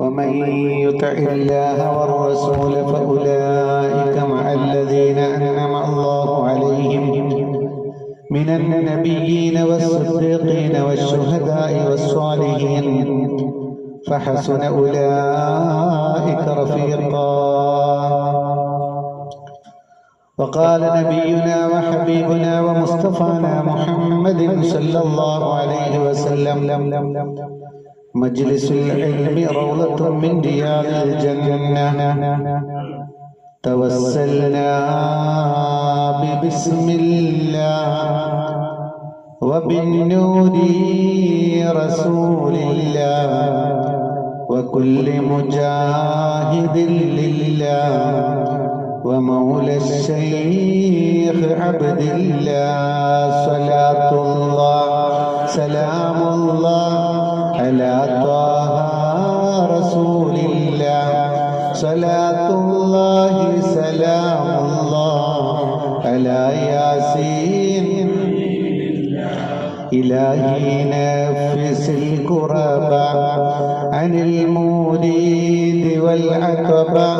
ومن يطع الله والرسول فأولئك مع الذين أنعم الله عليهم من النبيين والصديقين والشهداء والصالحين فحسن أولئك رفيقا. وقال نبينا وحبيبنا ومصطفانا محمد صلى الله عليه وسلم: مجلس العلم روضة من رياض الجنة. توسلنا ببسم الله وبالنور رسول الله وكل مجاهد لله ومولى الشيخ عبد الله. صلاة الله سلام الله على طه رسول الله. صلاة الله سلام الله على ياسين. إلهي نفس الكربى عن المريد والعتبى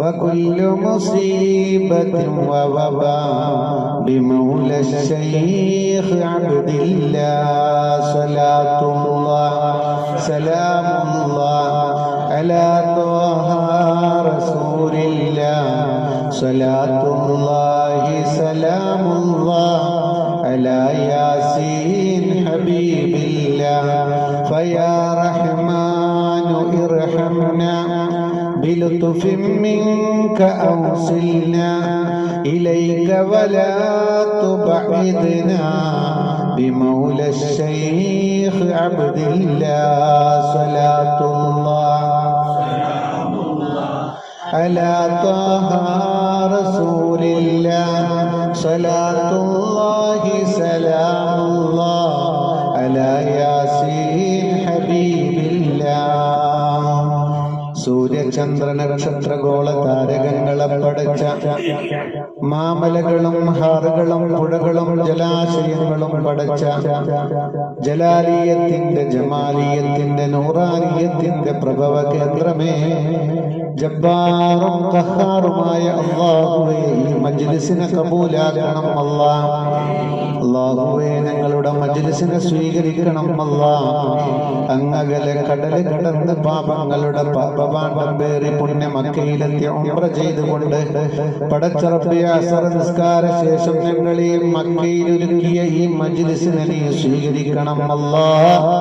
وكل مصيبة ووباء بمولى الشيخ عبد الله. صلاة الله سلام الله على طه رسول الله. صلاة الله سلام الله على ياسين حبيب الله. فيا رحمن ارحمنا بلطف منك أوصلنا إليك ولا تبعدنا بمولى الشيخ عبد الله. صلاة الله على طه رسول الله. صلاة الله سلام الله على ياسين حبيب الله. സൂര്യചന്ദ്ര നക്ഷത്രഗോള താരകങ്ങളെ പടച്ച മാമലകളും ഹാറുകളും പുഴകളും ജലാശയങ്ങളും പടച്ച ജലാലിയത്തിന്റെ ജമാലിയത്തിന്റെ നൂറാനിയത്തിന്റെ പ്രഭവ കേന്ദ്രമേ, ജബ്ബാറും ഖഹാറുമായ അല്ലാഹുവേ, ഈ മജ്ലിസിനെ കബൂലാക്കണം അല്ലാഹ്. അല്ലാഹുവേ, ഞങ്ങളുടെ മജ്ലിസിനെ സ്വീകരിക്കണം അല്ലാഹ്. അങ്ങകലെ കടല് കടന്ന് പാപങ്ങളുടെ പാപഭാണ്ഡം പേറി പുണ്യ മക്കയിലെത്തി ഉംറ ചെയ്തുകൊണ്ട് പടച്ച റബ്ബേ, അസർ നിസ്കാര ശേഷം ഞങ്ങളെ മക്കയിലൊരുക്കിയ ഈ മജ്ലിസിനെ നീ സ്വീകരിക്കണം അല്ലാഹ്.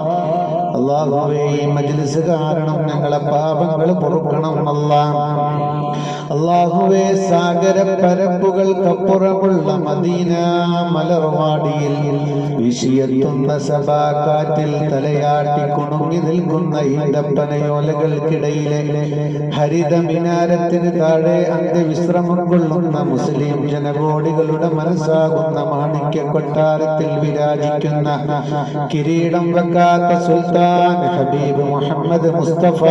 അല്ലാഹുവേ, ഈ മജ്ലിസ് കാരണം ഞങ്ങളെ പാപങ്ങൾ പൊറുക്കണം അല്ലാഹ്. അല്ലാഹുവേ, സാഗര പരപ്പുകൾക്കപ്പുറമുള്ള മദീന മലർവാടിയിൽ വിശിയെത്തുന്ന സഭാകാറ്റിൽ തലയാട്ടി കുണുങ്ങി നിൽക്കുന്ന ഈന്തപ്പനയോലകൾക്കിടയിലെ ഹരിത മിനാരത്തിന് താഴെ അന്ത്യവിശ്രമം കൊള്ളുന്ന മുസ്ലിം ജനകോടികളുടെ മനസ്സാകുന്ന മാണിക്യ കൊട്ടാരത്തിൽ വിരാജിക്കുന്ന കിരീടം വെക്കാത്ത സുൽത്താൻ ഹബീബ് മുഹമ്മദ് മുസ്തഫ.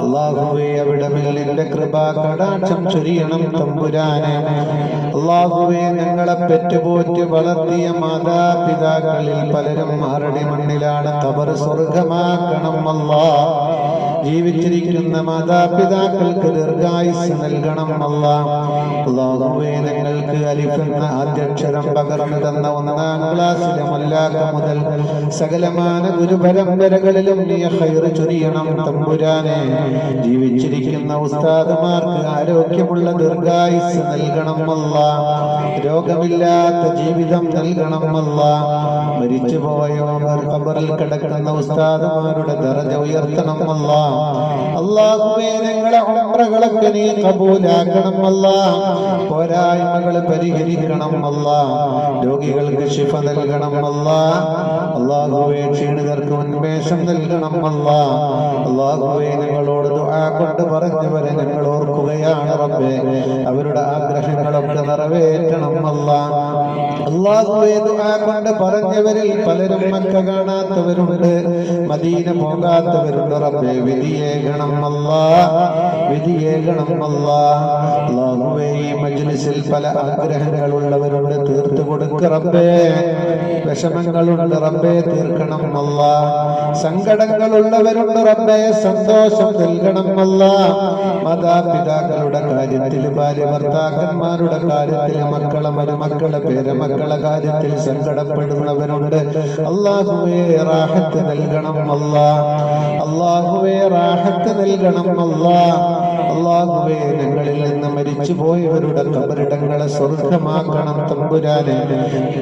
അല്ലാഹുവേ, അവിടെ നിന്റെ കൃപാ കടാക്ഷം ചൊരിയണം തമ്പുരാനെ. അല്ലാഹുവേ, ഞങ്ങളെ പെറ്റുപോറ്റി വളർത്തിയ മാതാപിതാക്കളിൽ പലരും മാറടി മണ്ണിലാണ്. ഖബർ സ്വർഗമാക്കണം അല്ലാഹ്. ജീവിച്ചിരിക്കുന്ന മാതാപിതാക്കൾക്ക് ദീർഘായുസ് നൽകണം അല്ലാഹ്. അല്ലാഹുവേ, ഞങ്ങൾക്ക് അലിഫ് എന്ന ആദ്യക്ഷരം പകർന്നു തന്ന 1-ാം ക്ലാസ്സിലെ മുല്ലാക്ക മുതൽ സകലമാന ഗുരുപരമ്പരകളിലും നീ ഖൈർ ചൊരിയണം തമ്പുരാനെ. ജീവിച്ചിരിക്കുന്ന ഉസ്താദുമാർക്ക് ആരോഗ്യമുള്ള ദീർഘായുസ് നൽകണം അല്ലാഹ്. രോഗമില്ലാത്ത ജീവിതം നൽകണം അല്ലാഹ്. മരിച്ചുപോയവർ ഖബറിൽ കിടക്കുന്ന ഉസ്താദുമാരുടെ ദറജ ഉയർത്തണം അല്ലാഹ്. അല്ലാഹുവേ, ഞങ്ങളെ ഉംറകളൊക്കെ നീ കബൂലാക്കണം അല്ലാഹ്. പോരായ്മകൾ പരിഹരിക്കണം അല്ലാഹ്. രോഗികൾക്ക് ശിഫ നൽകണം അല്ലാഹ്. അല്ലാഹുവേ, ക്ഷീണിതർക്ക് ഉന്മേഷം നൽകണം അല്ലാഹ്. അല്ലാഹുവേ, ഞങ്ങളോട് ദുആ കൊണ്ട് പറഞ്ഞവരെ ഞങ്ങൾ ഓർക്കുകയാണ് റബ്ബേ. അവരുടെ ആഗ്രഹങ്ങളൊക്കെ നിറവേറ്റണം അല്ലാഹ്. അല്ലാഹുവേ, ദുആ കൊണ്ട് പറഞ്ഞവരിൽ പലരും മക്ക കാണാത്തവരുണ്ട്, മദീന പോകാത്തവരുണ്ട് റബ്ബേ. വിധിയേകണം അല്ലാ, വിധിയേകണം അല്ലാ. അല്ലാഹുവേ ഈ മജ്ലിസിൽ പല ആഗ്രഹങ്ങളുള്ളവരുണ്ട്, തീർത്തു കൊടുക്ക റബ്ബേ. വിഷമങ്ങളുണ്ട് റബ്ബേ, തീർക്കണം അല്ലാ. സങ്കടങ്ങളുള്ളവരുണ്ട് റബ്ബേ, സന്തോഷം നൽകണം അല്ലാ. മാതാപിതാക്കളുടെ കാര്യത്തിൽ, ഭാര്യ ഭർത്താക്കന്മാരുടെ കാര്യത്തിൽ, മക്കളെ മരുമക്കളെ പേരമക്കളെ കാര്യത്തിൽ സങ്കടപ്പെടുന്നവരുണ്ട്. അല്ലാഹുവേ റാഹത്ത് നൽകണം അല്ലാ, അല്ലാഹുവേ റാഹത്ത് നൽകണം അല്ലാ. അല്ലാഹുവേ ഞങ്ങളിൽ നിന്ന് മരിച്ചു പോയവരുടെ ഖബറിടങ്ങളെ സ്വർഗ്ഗമാക്കണം തമ്പുരാനെ.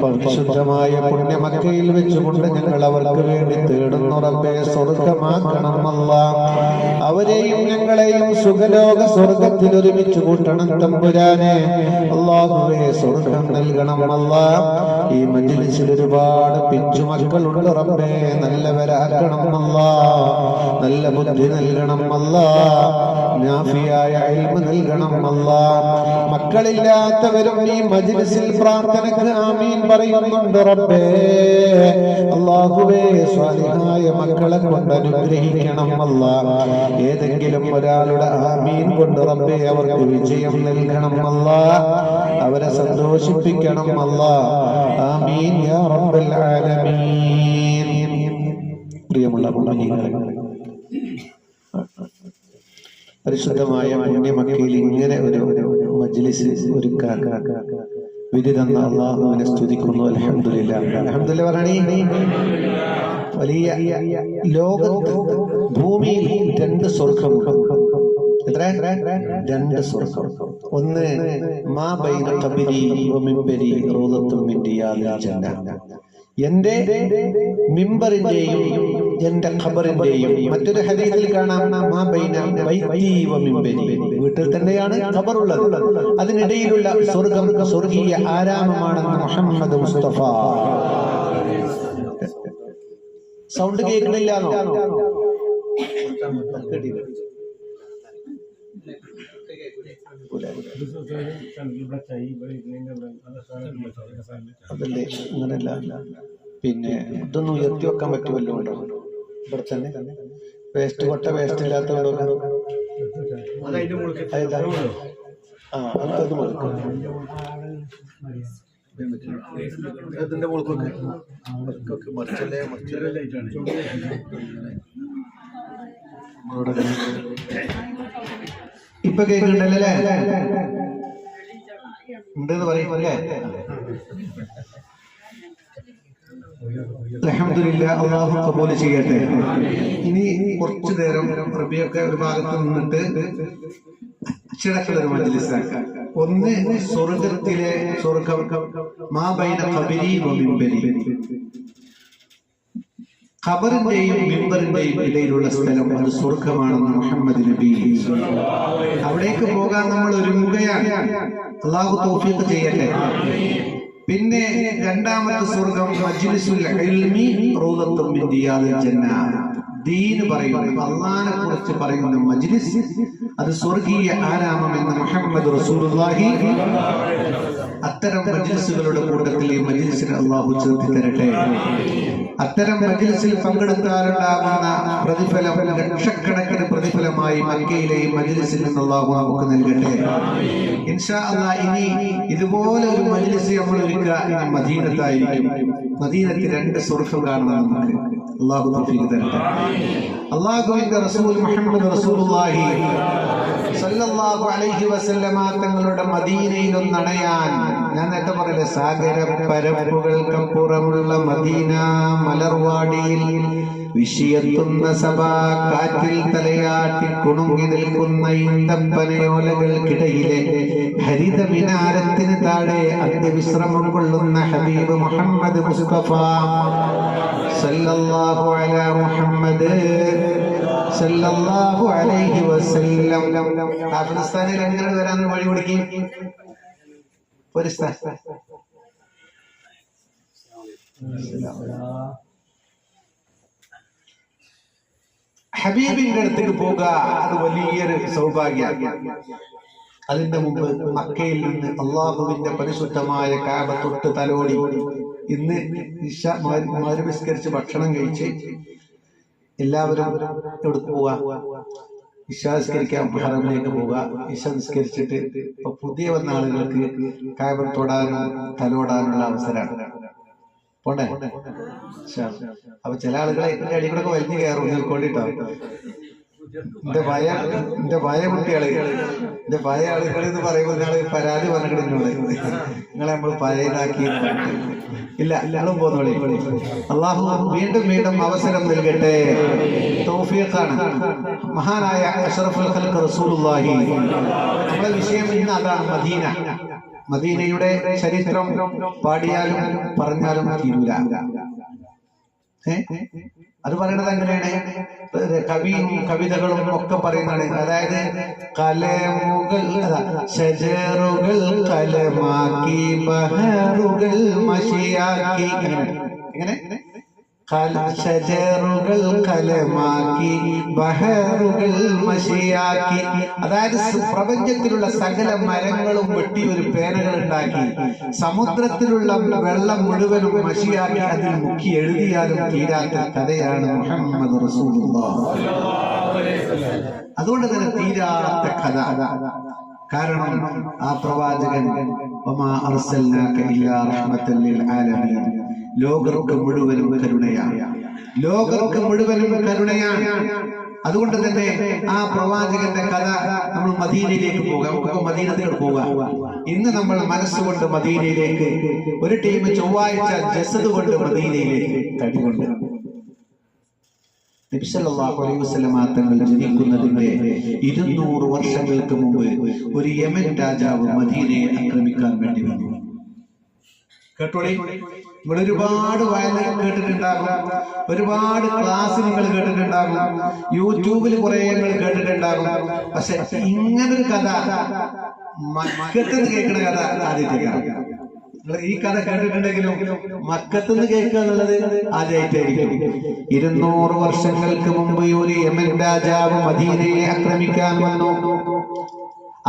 പരിശുദ്ധമായ പുണ്യമക്കയിൽ വെച്ചുകൊണ്ട് ഞങ്ങൾ അവർക്ക് വേണ്ടി തേടുന്നു റബ്ബേ, സ്വർഗ്ഗമാക്കണം അല്ലാ. അവരെയും ഞങ്ങളെയും സുഖലോക സ്വർഗ്ഗത്തിൽ ഒരുമിച്ച് കൂട്ടണം തമ്പുരാനെ. അല്ലാഹുവേ സ്വർഗ്ഗം നൽകണം അല്ലാ. ഈ മജ്ലിസിൽ ഒരുപാട് പിഞ്ചു മക്കളുണ്ട് റബ്ബേ, നല്ലവരാക്കണം അല്ലാ, നല്ല ബുദ്ധി നൽകണം അല്ലാ, നാഫിയായ ഇൽമ് നൽകണം അല്ലാ. മക്കളില്ലാത്തവരും ഈ മജ്ലിസിൽ പ്രാർത്ഥനക്ക് ആമീൻ പറയുന്നുണ്ട് റബ്ബേ. അല്ലാഹുവേ സ്വാലിഹായ മക്കളെ കൊണ്ട് അനുഗ്രഹിക്കണം അല്ലാ. ഏതെങ്കിലും ഒരാളുടെ ആമീൻ കൊണ്ട് റബ്ബേ അവർക്ക് വിജയം നൽകണം അല്ലാ, അവരെ സന്തോഷിപ്പിക്കണം അല്ലാ. ആമീൻ യാ റബ്ബൽ ആലമീൻ. പ്രിയമുള്ള മുഅ്മിനീങ്ങളെ, പരിശുദ്ധമായ പുണ്യമക്കയിൽ ഇങ്ങനെ ഒരു മജ്ലിസ് ഒരുക്കാൻ വിധി തന്ന അല്ലാഹുവിനെ സ്തുതിക്കുന്നു. അൽഹംദുലില്ലാഹ്. അൽഹംദുലില്ലാഹ് പറയണേ. വലിയ ലോകത്ത് ഭൂമിയിൽ രണ്ട് സ്വർഗ്ഗമുണ്ട്. എത്ര? രണ്ട് സ്വർഗ്ഗം. ഒന്ന് മാ ബൈന ഖബരി വ മിംബരി റൗളത്തും മിൻ റിയാദിൽ ജന്ന. എന്റെ മിമ്പറിന്റെയും എന്റെ ഖബറിന്റെയും. മറ്റൊരു ഹദീസിൽ കാണാം മാ ബൈന ബൈതി വ മിംബരി. വീട്ടിൽ തന്നെയാണ് ഖബറുള്ളത്, അതിനിടയിലുള്ള സ്വർഗ്ഗം സ്വർഗീയ ആരാമമാണെന്ന് മുഹമ്മദ് മുസ്തഫ. സൗണ്ട് കേൾക്കണില്ലാന്നോ? അതല്ലേ അങ്ങനല്ല. പിന്നെ ഇതൊന്നും ഉയർത്തി വെക്കാൻ പറ്റുമല്ലോ ഇവിടെ തന്നെ. വേസ്റ്റ് കൊട്ട വേസ്റ്റ് ഇല്ലാത്തതുകൊണ്ട് അതിന്റെ മുകൾക്കൊക്കെ മറിച്ചല്ലേ ഇപ്പൊ കേൾക്കുന്നുണ്ടല്ലേ? ഉണ്ടെന്ന് പറയുമല്ലേ? അൽഹംദുലില്ലാഹ്. അല്ലാഹു ഖബൂൽ ചെയ്യട്ടെ. ഇനി കുറച്ചു നേരം റബിയൊക്കെ ഒരു ഭാഗത്ത് നിന്നിട്ട് അച്ചടക്കലൊരു മജ്ലിസാക്കാം. ഒന്ന് സ്വർഗത്തിലെ സ്വർഗ്ഗം മാ ബൈന ഖബരി വ മിംബരി. ഖബറിന്റെയും മിമ്പറിന്റെയും ഇടയിലുള്ള സ്ഥലം അത് സ്വർഗ്ഗമാണെന്ന് മുഹമ്മദ് നബി. അവിടേക്ക് പോകാൻ നമ്മൾ ഒരുങ്ങുകയാണ്. അല്ലാഹു തൗഫീഖ് ചെയ്യട്ടെ. പിന്നെ രണ്ടാമത്തെ സ്വർഗ്ഗം മജ്ലിസുൽ ഇൽമി റൗളത്തും മിൻ റിയാദിൽ ജന്ന. ദീൻ പറയുന്ന അല്ലാഹുവിനെ കുറിച്ച് പറയുന്ന മജ്ലിസ്, അത് സ്വർഗീയ ആരാമം എന്ന് മുഹമ്മദ് റസൂലുള്ളാഹി. അത്തരം മജ്ലിസുകളുടെ കൂട്ടത്തിൽ ഈ മജ്ലിസിനെ അല്ലാഹു ചേർത്തി തരട്ടെ. അത്തരം മജ്ലിസിൽ പങ്കെടുത്താലുണ്ടാകുന്ന പ്രതിഫലം ലക്ഷക്കണക്കിന് പ്രതിഫലമായി മക്കയിലെ ഈ മജ്ലിസിൽ നിന്ന് അല്ലാഹു നമുക്ക് നൽകട്ടെ. ഇൻഷാ അല്ലാഹ് ഇനി ഇതുപോലെ ഒരു മജ്ലിസ് നമ്മൾ ഒരുക്കുക ഇനി മദീനത്തായിരിക്കും. മദീനത്തിൽ രണ്ട് സ്വർഗ്ഗം കാണണം നമുക്ക്. അല്ലാഹു തൗഫീഖ് തരട്ടെ. അല്ലാഹുവിന്റെ റസൂൽ മുഹമ്മദ് റസൂലുള്ളാഹി സല്ലല്ലാഹു അലൈഹി വസല്ലമ തങ്ങളുടെ മദീനയിൽ ഒന്നണയാൻ, ഞാൻ നേരത്തെ പറയില്ലേ, സാഗര പരപ്പുകൾക്കപ്പുറമുള്ള മദീന മലർവാടിയിൽ വിഷിയെത്തുന്ന സഭാ കാറ്റിൽ തലയാട്ടി കുണുങ്ങി നിൽക്കുന്ന ഈന്തപ്പനയോലകൾക്കിടയിലെ ഹരിത മിനാരത്തിന് താഴെ അന്ത്യവിശ്രമം കൊള്ളുന്ന ഹബീബ് മുഹമ്മദ് മുസ്തഫ സല്ലല്ലാഹു അലാ മുഹമ്മദ് സല്ലല്ലാഹു അലൈഹി വസല്ലം. പാകിസ്ഥാനിൽ എങ്ങനെ വരാന്ന് വഴി കൊടുക്കും. ഹബീബിന്റെ അടുത്തേക്ക് പോകുക, അത് വലിയൊരു സൗഭാഗ്യം. അതിന്റെ മുമ്പ് മക്കയിൽ നിന്ന് അള്ളാഹുവിന്റെ പരിശുദ്ധമായ കഅബ തൊട്ട് തലോടി ഇന്ന് മഗ്‌രിബ് നിസ്കരിച്ച് ഭക്ഷണം കഴിച്ച് എല്ലാവരും എവിടെ പോവാ? ഇശാസ്കരിക്കാൻ ഹറമിലേക്ക് പോവുക. ഇശ നിസ്കരിച്ചിട്ട് ഇപ്പൊ പുതിയ വന്ന ആളുകൾക്ക് കഅബ തൊടാനും തലോടാനുള്ള അവസരമാണ്. പോണ്ടേ? അപ്പൊ ചില ആളുകളെ അടി കൂടെ വലിഞ്ഞു കയറും നിൽക്കൊണ്ടിട്ടോ. എന്റെ ഭയ കുട്ടികള്, എന്റെ ഭയ ആളുകൾ എന്ന് പറയുമ്പോൾ നിങ്ങള് പരാതി പറഞ്ഞിട്ടുണ്ട്, നിങ്ങളെ നമ്മൾ പയതാക്കി. ഇല്ല, എല്ലാവരും പോന്നോളി. അള്ളാഹു വീണ്ടും വീണ്ടും അവസരം നൽകട്ടെ. തൗഫീഖാണ്. മഹാനായ അഷ്റഫുൽ ഖൽഖ് റസൂലുള്ളാഹി. നമ്മളെ വിഷയം ഇന്ന് അതാണ്, മദീന. മദീനയുടെ ചരിത്രം പാടിയാലും പറഞ്ഞാലും തീരൂല. അത് പറയുന്നത് അങ്ങനെയാണ്. കവിയും കവിതകളും ഒക്കെ പറയുന്നതാണ്. അതായത് കലമുകൾ ഷജറുകൾ കലമാക്കി ബഹറുകൾ മഷിയാക്കി. എങ്ങനെ ഷജറുകൾ കലമാക്കി ബഹറുകൾ മഷിയാക്കി. അതായത് പ്രപഞ്ചത്തിലുള്ള സകല മരങ്ങളും വെട്ടി ഒരു പേനകൾ ഉണ്ടാക്കി സമുദ്രത്തിലുള്ള വെള്ളം മുഴുവനും മഷിയാക്കി അതിൽ മുക്കി എഴുതിയാലും തീരാത്ത കഥയാണ് മുഹമ്മദ് റസൂലുള്ളാഹ്. അതുകൊണ്ട് തന്നെ തീരാത്ത കഥ. കാരണം ആ പ്രവാചകൻ വമാ അർസൽനാക ഇല്ലാ റഹ്മത്തൻ ലിൽ ആലമീൻ, ലോകർക്ക് മുഴുവനും കരുണയാണ്. ലോകർക്ക് മുഴുവനും കരുണയാണ്. അതുകൊണ്ട് തന്നെ ആ പ്രവാചകന്റെ കഥ നമ്മൾ മദീനയിലേക്ക് പോകാം. നമുക്ക് മദീനത്തിലേക്ക് പോകാം. ഇന്ന് നമ്മൾ മനസ്സുകൊണ്ട് മദീനയിലേക്ക്, ഒരു ടീം ചൊവ്വാഴ്ച ജസദ് കൊണ്ട് മദീനയിലേക്ക് തടികൊണ്ട്. നബി സല്ലല്ലാഹു അലൈഹി വസല്ലം തങ്ങൾ ജനിക്കുന്നതിന്റെ 200 വർഷങ്ങൾക്ക് മുമ്പ് ഒരു യമൻ രാജാവ് മദീനയെ ആക്രമിക്കാൻ വേണ്ടി വന്നു. കേട്ടോളി, നിങ്ങൾ ഒരുപാട് വായന കേട്ടിട്ടുണ്ടാകും, ഒരുപാട് ക്ലാസ് നിങ്ങൾ കേട്ടിട്ടുണ്ടാകും, യൂട്യൂബിൽ കുറെ നിങ്ങൾ കേട്ടിട്ടുണ്ടാകും. പക്ഷെ ഇങ്ങനൊരു കഥ മക്കത്തുനിന്ന് കേൾക്കുന്ന കഥ ആദ്യത്തേക്കാണ്. ഈ കഥ കേട്ടിട്ടുണ്ടെങ്കിലും മക്കത്തുനിന്ന് കേൾക്കുക എന്നുള്ളത് ആദ്യമായിട്ടായിരിക്കും. 200 വർഷങ്ങൾക്ക് മുമ്പ് ഒരു യമൻ രാജാവ് മദീനയെ ആക്രമിക്കാൻ വന്നു.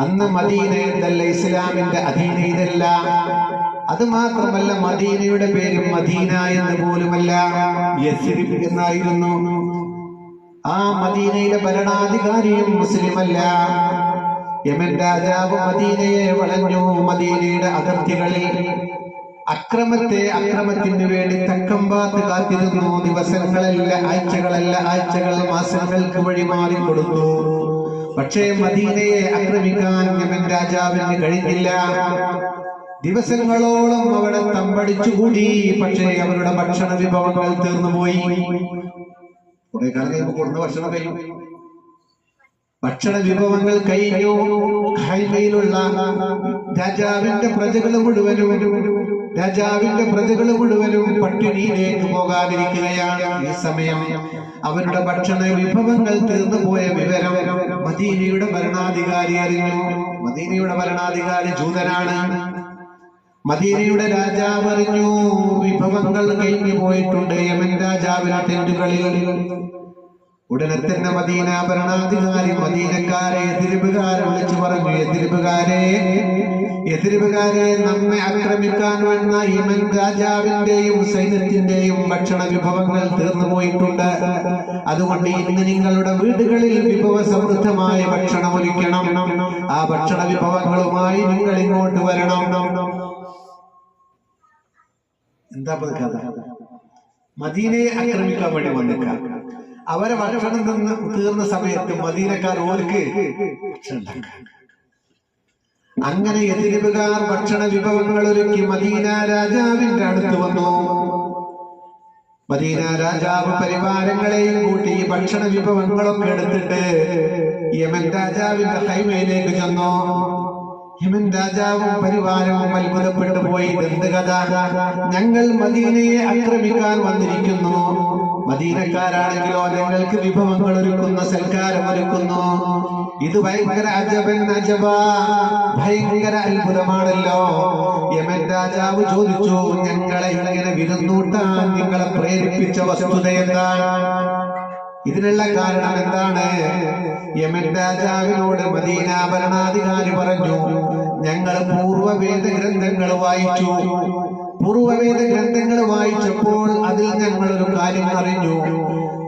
അന്ന് മദീന എന്നല്ല ഇസ്ലാമിന്റെ അധീനയിലല്ല. അത് മാത്രമല്ല, മദീനയുടെ പേര് മദീന എന്ന് പോലുമല്ല, യസ്രിബ് എന്നായിരുന്നു. ആ മദീനയിലെ ഭരണാധികാരിയും മുസ്ലിമല്ല. യമൻ രാജാവ് മദീനയെ വളഞ്ഞു. മദീനയുടെ അതിർത്തികളിൽ അക്രമത്തിന് വേണ്ടി തക്കമ്പാത്ത് കാത്തിരുന്നു. ദിവസങ്ങളല്ല, ആഴ്ചകൾ, മാസങ്ങൾക്ക് വഴിമാറി കൊടുത്തു. പക്ഷേ മദീനയെ ആക്രമിക്കാൻ യമൻ രാജാവിന് കഴിഞ്ഞില്ല. ദിവസങ്ങളോളം അവിടെ തമ്പടിച്ചുകൂടി. പക്ഷേ അവരുടെ ഭക്ഷണ വിഭവങ്ങൾ തീർന്നുപോയി. കുറെ കാലം കഴിയുമ്പോൾ കൊടുന്ന ഭക്ഷണം കഴിയും. ഭക്ഷണ വിഭവങ്ങൾ കഴിഞ്ഞു. ഹൈമയിലുള്ള രാജാവിന്റെ പ്രജകൾ മുഴുവനും പട്ടിണിയിലേക്ക് പോകാതിരിക്കുകയാണ്. ഈ സമയം അവരുടെ ഭക്ഷണ വിഭവങ്ങൾ തീർന്നു പോയ വിവരം മദീനയുടെ ഭരണാധികാരി അറിഞ്ഞു. മദീനയുടെ ഭരണാധികാരി ജൂതനാണ്. മദീനയുടെ രാജാവ് അറിഞ്ഞു വിഭവങ്ങൾ കഴിഞ്ഞു പോയിട്ടുണ്ട് യമൻ രാജാവിന്റെ ടെന്റുകളിൽ. ഉടനെ തന്നെ മദീന ഭരണാധികാരി മദീനക്കാരെ, എതിരിബുകാരെ വിളിച്ചു പറഞ്ഞു, എതിരിബുകാരെ നമ്മെ ആക്രമിക്കാൻ വന്ന യമൻ രാജാവിന്റെയും സൈന്യത്തിന്റെയും ഭക്ഷണ വിഭവങ്ങൾ തീർന്നു പോയിട്ടുണ്ട്. അതുകൊണ്ട് ഇന്ന് നിങ്ങളുടെ വീടുകളിൽ വിഭവ സമൃദ്ധമായ ഭക്ഷണം ഒരുക്കണം. ആ ഭക്ഷണ വിഭവങ്ങളുമായി നിങ്ങൾ ഇങ്ങോട്ട് വരണം. എന്താ കഥ? മദീനയെ ആക്രമിക്കാൻ വേണ്ടി വന്നേക്കാം. അവരെ ഭക്ഷണം നിന്ന് തീർന്ന സമയത്ത് മദീനക്കാർ ഓർക്ക് അങ്ങനെ എതിരിബുകാർ ഭക്ഷണ വിഭവങ്ങൾ ഒരുക്കി മദീന രാജാവിന്റെ അടുത്ത് വന്നു. മദീന രാജാവ് പരിവാരങ്ങളെയും കൂട്ടി ഭക്ഷണ വിഭവങ്ങളൊക്കെ എടുത്തിട്ട് യമൻ രാജാവിന്റെ ഹൈമയിലേക്ക് ചെന്നു. യമൻ രാജാവും പരിവാരവും അത്ഭുതപ്പെട്ടു പോയി. എന്ത് കഥ? ഞങ്ങൾ മദീനയെ ആക്രമിക്കാൻ വന്നിരിക്കുന്നു. മദീനക്കാരാണെങ്കിലോ ഞങ്ങൾക്ക് വിഭവങ്ങൾ ഒരുക്കുന്ന, സൽക്കാരം ഒരുക്കുന്നു. ഇത് ഭയങ്കര ഭയങ്കര അത്ഭുതമാണല്ലോ. യമൻ രാജാവ് ചോദിച്ചു, ഞങ്ങളെ ഇങ്ങനെ വിരുന്നൂട്ടാൻ നിങ്ങളെ പ്രേരിപ്പിച്ച വസ്തുത എന്താണ്? ഇതിനുള്ള കാരണം എന്താണ്? യമൻ രാജാവിനോട് മദീന ഭരണാധികാരി പറഞ്ഞു, ഞങ്ങൾ പൂർവ്വവേദ ഗ്രന്ഥങ്ങൾ വായിച്ചു. പൂർവവേദ ഗ്രന്ഥങ്ങൾ വായിച്ചപ്പോൾ അതിൽ ഞങ്ങൾ ഒരു കാര്യം അറിഞ്ഞു.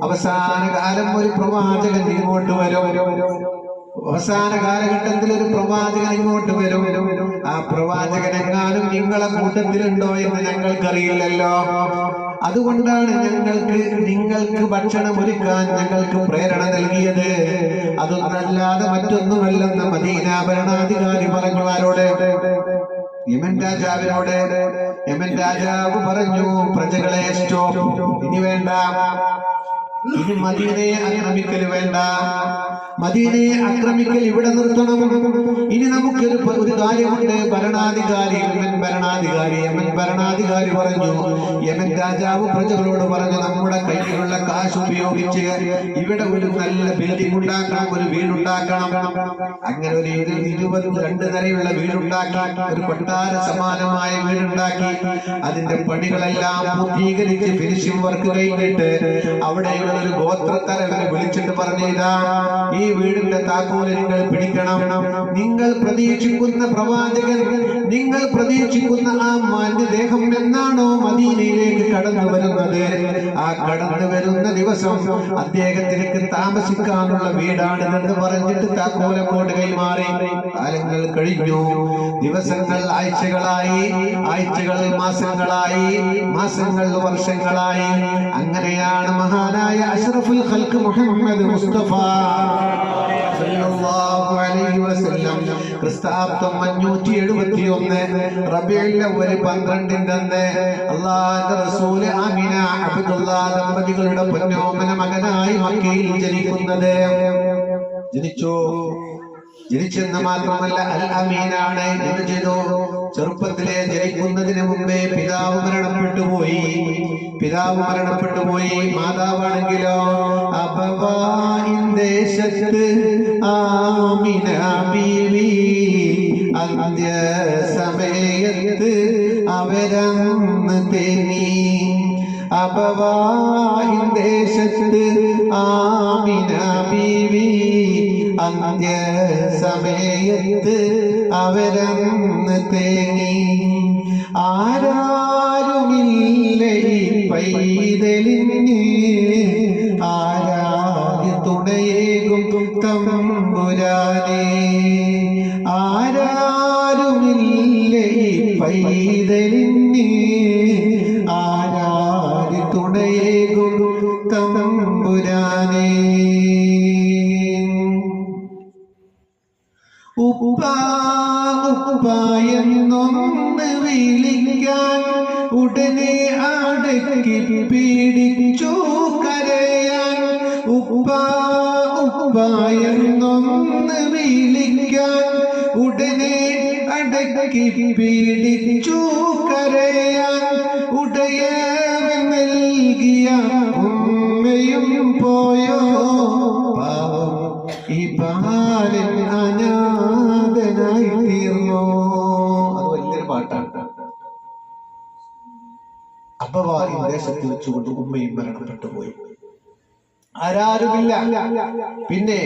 അവസാന കാലം ഒരു പ്രവാചകൻ ഇങ്ങോട്ട് വരും. അവസാന കാലഘട്ടത്തിൽ ഒരു പ്രവാചകൻ ഇങ്ങോട്ട് വരും. ആ പ്രവാചകൻ എങ്ങാനും നിങ്ങളെ കൂട്ടത്തിലുണ്ടോ എന്ന് ഞങ്ങൾക്കറിയില്ലല്ലോ. അതുകൊണ്ടാണ് നിങ്ങൾക്ക് ഭക്ഷണം ഒരുക്കാൻ ഞങ്ങൾക്ക് പ്രേരണ നൽകിയത്. അതൊന്നല്ലാതെ മറ്റൊന്നുമല്ലെന്ന് മദീന ഭരണാധികാരി പറഞ്ഞു. ആരോട്? യമൻ രാജാവിനോട്. യമൻ രാജാവ് പറഞ്ഞു, പ്രജകളെ സ്റ്റോപ്പ്, ഇനി വേണ്ട, ഇനി മദീനയെ ആക്രമിക്കൽ വേണ്ട, മദീനയെ ആക്രമിക്കൽ ഇവിടെ നിർത്തണം. ഇനി നമുക്കൊരു കാര്യമുണ്ട്. യമൻ ഭരണാധികാരി പറഞ്ഞു, യമൻ രാജാവ് പ്രജകളോട് പറഞ്ഞു, നമ്മുടെ കയ്യിലുള്ള കാശ് ഉപയോഗിച്ച് ഇവിടെ ഒരു നല്ല ബിൽഡിംഗ് ഉണ്ടാക്കണം, ഒരു വീടുണ്ടാക്കണം. അങ്ങനെ ഒരു 22 നിലയുള്ള വീടുണ്ടാക്കി, ഒരു കൊട്ടാര സമാനമായ വീടുണ്ടാക്കി. അതിന്റെ പണികളെല്ലാം പൂർത്തീകരിച്ച് ഫിനിഷിംഗ് വർക്ക് കഴിഞ്ഞിട്ട് അവിടെയുള്ള ഒരു ഗോത്രത്തലവനെ വിളിച്ചിട്ട് പറഞ്ഞു, ഇതാ ഈ വീടിന്റെ താക്കോല് നിങ്ങൾ പിടിക്കണം. നിങ്ങൾ പ്രതീക്ഷിക്കുന്ന പ്രവാചകൻ, നിങ്ങൾ പ്രതീക്ഷിക്കുന്ന ആ മാന്യദേഹം എന്നാണോ മദീനയിലേക്ക് കടന്നു വരുന്നത്, ആ കടന്നു വരുന്ന ദിവസം അദ്ദേഹത്തിലേക്ക് താമസിക്കാനുള്ള വീടാണിതെന്ന് പറഞ്ഞിട്ട് താക്കോലങ്ങോട്ട് കൈമാറി. കാലങ്ങൾ കഴിഞ്ഞു, ദിവസങ്ങൾ ആഴ്ചകളായി, ആഴ്ചകൾ മാസങ്ങളായി, മാസങ്ങൾ വർഷങ്ങളായി. അങ്ങനെയാണ് മഹാനായ അഷ്റഫുൽ ഖൽഖ് മുഹമ്മദ് മുസ്തഫ സല്ലല്ലാഹു അലൈഹി വസല്ലം ക്രിസ്താബ്ദം 571 റബീഉൽ അവ്വൽ 12 അന്ന് അല്ലാഹുവിന്റെ റസൂൽ ആമിന അബ്ദുല്ലാ ദമ്പതികളുടെ പൊന്നോമന മകനായി മക്കയിൽ ജനിക്കുന്നത്. ജനിച്ചെന്ന് മാത്രമല്ല അൽ അമീനാണ്. എന്ന് ചെയ്തു, ചെറുപ്പത്തിലെ ജനിക്കുന്നതിന് മുമ്പേ പിതാവ് മരണപ്പെട്ടു പോയി. മാതാവാണെങ്കിലോ ദേശത്ത് ആമിന ബീവി അന്ത്യ സമയത്ത് അവരന്ന് തേനി. ദേശത്ത് ആമിന ബീവി അന്ത്യ സമയത്ത് അവരന്ന് തേനി. ആരാരുമില്ല ഈ പൈതലിന്, ആരാര് തുണയേകും തമ്പുരാനേ. ആരാരുമില്ല ഈ പൈതലിന്, ആരാര് തുണയേകും തമ്പുരാനേ. ഉപ്പായെന്നൊന്ന് വിളിക്കാൻ ഉടനെ അടക്കി പീഡിച്ചു കരയാൻ. ഉപ്പായെന്നൊന്ന് വിളിക്കാൻ ഉടനെ അടക്കി പീഡിച്ചു കരയാൻ. ഉടയവൻ നൽകിയ ഉമ്മയും പോയോ, പാവം ഈ ബാലൻ അനാഥനായി തീർന്നോ. അത് വലിയൊരു പാട്ടാണ്. അബവായി ദേശത്ത് വെച്ചുകൊണ്ട് ഉമ്മയും മരണപ്പെട്ടു പോയി. ആരാരുമില്ല. പിന്നെ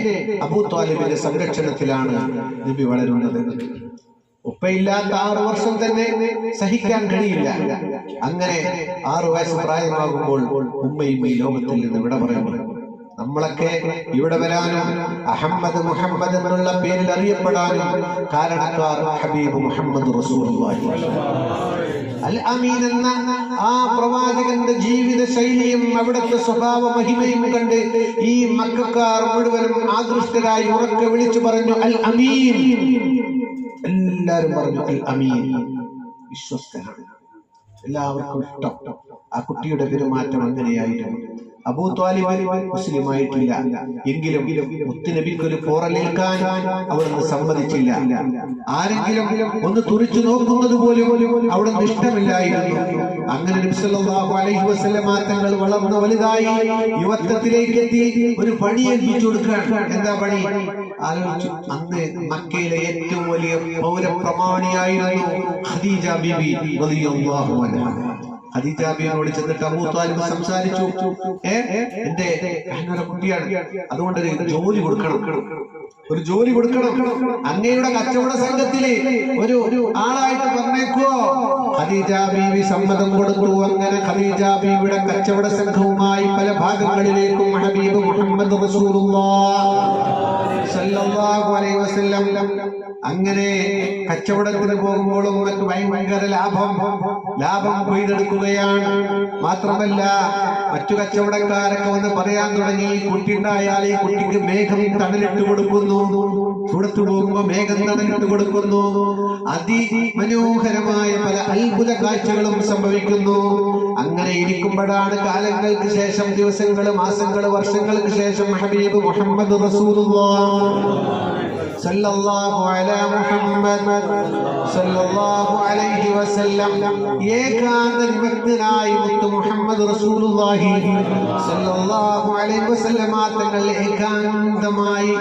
അബൂ ത്വാലിബിന്റെ സംരക്ഷണത്തിലാണ് നബി വളരുന്നത്. ഉപ്പയില്ലാത്ത 6 വർഷം തന്നെ സഹിക്കാൻ കഴിയില്ല. അങ്ങനെ 6 വയസ്സ് പ്രായമാകുമ്പോൾ ഉമ്മയും ഈ ലോകത്തിൽ നിന്ന് വിട പറയുന്നു. നമ്മളൊക്കെ ഇവിടെ വരാനും അഹമ്മദ് മുഹമ്മദ് എന്നുള്ള പേരിൽ അറിയപ്പെടാനും കാരണക്കാർ ഹബീബ് മുഹമ്മദ് റസൂലുള്ളാഹി അൽ അമീൻ എന്ന ആ പ്രവാചകന്റെ ജീവിത ശൈലിയും അവിടുത്തെ സ്വഭാവ മഹിമയും കണ്ട് ഈ മക്കക്കാർ മുഴുവനും ആകൃഷ്ടരായി ഉറക്കെ വിളിച്ചു പറഞ്ഞു, അൽ അമീൻ. എല്ലാവരും പറഞ്ഞു അൽ അമീൻ, വിശ്വസ്തനാണ്. എല്ലാവർക്കും ഇഷ്ടം. ആ കുട്ടിയുടെ പെരുമാറ്റം അങ്ങനെയായിരുന്നു. അബൂ ത്വാലിബ് മുസ്ലിമായിട്ടില്ല എങ്കിലും മുത്തുനബിക്ക് ഒരു പോറലേൽക്കാൻ അവിടുന്ന് സമ്മതിച്ചില്ല. ആരെങ്കിലും ഒന്ന് തുറിച്ചു നോക്കുന്നത് പോലും അവിടുന്ന് ഇഷ്ടമില്ലായിരുന്നു. അങ്ങനെ നബി സല്ലല്ലാഹു അലൈഹി വസല്ലം തങ്ങൾ വളർന്നു വലുതായി യുവത്വത്തിലേക്ക് എത്തി. ഒരു പണി ഏൽപ്പിച്ചു കൊടുക്കാൻ. എന്താ പണി? ആലോചിച്ചു. അന്ന് മക്കയിലെ ഏറ്റവും വലിയ പൗരപ്രമാണിയായിരുന്നു ഖദീജ ബീബി റളിയല്ലാഹു അൻഹ. ഖദീജ ബീവിയോട് ചെന്നിട്ട് അബൂ ത്വാലിബ് സംസാരിച്ചു. എന്റെ കുട്ടിയാണ്, അതുകൊണ്ട് ഒരു ജോലി കൊടുക്കണം, ഒരു ജോലി കൊടുക്കണം. അങ്ങയുടെ കച്ചവട സംഘത്തില് ഒരു ആളായിട്ട് പറഞ്ഞേക്കോ? ഖദീജ ബീവി സമ്മതം കൊടുത്തു. അങ്ങനെ ഖദീജ ബീവിയുടെ കച്ചവട സംഘവുമായി പല ഭാഗങ്ങളിലേക്കും ഹബീബ് മുഹമ്മദ് റസൂലുള്ളാഹ് സല്ലല്ലാഹു അലൈഹി വസല്ലം അങ്ങനെ കച്ചവടത്തിന് പോകുമ്പോഴും മറ്റു ഭയങ്കര ലാഭം കൊയ്തെടുക്കുകയാണ്. മാത്രമല്ല മറ്റു കച്ചവടക്കാരൊക്കെ വന്ന് പറയാൻ തുടങ്ങി, ഈ കുട്ടി ഉണ്ടായാൽ ഈ കുട്ടിക്ക് മേഘം തണലിട്ട് കൊടുക്കുന്നു, ചുടത്തു പോകുമ്പോ മേഘം തണലിട്ട് കൊടുക്കുന്നു. അതിമനോഹരമായ പല അത്ഭുത കാഴ്ചകളും സംഭവിക്കുന്നു. അങ്ങനെ ഇരിക്കുമ്പോഴാണ് കാലങ്ങൾക്ക് ശേഷം, ദിവസങ്ങൾ, മാസങ്ങൾ, വർഷങ്ങൾക്ക് ശേഷം ഹബീബ് മുഹമ്മദ് റസൂലുള്ളാഹ് സല്ലല്ലാഹു അലാ മുഹമ്മദ് സല്ലല്ലാഹു അലൈഹി വസല്ലം ഏകാന്ത വിഭക്തനായി മുത്ത് മുഹമ്മദ് റസൂലുള്ളാഹി സല്ലല്ലാഹു അലൈഹി വസല്ലം തങ്ങൾ ഏകാന്തമായി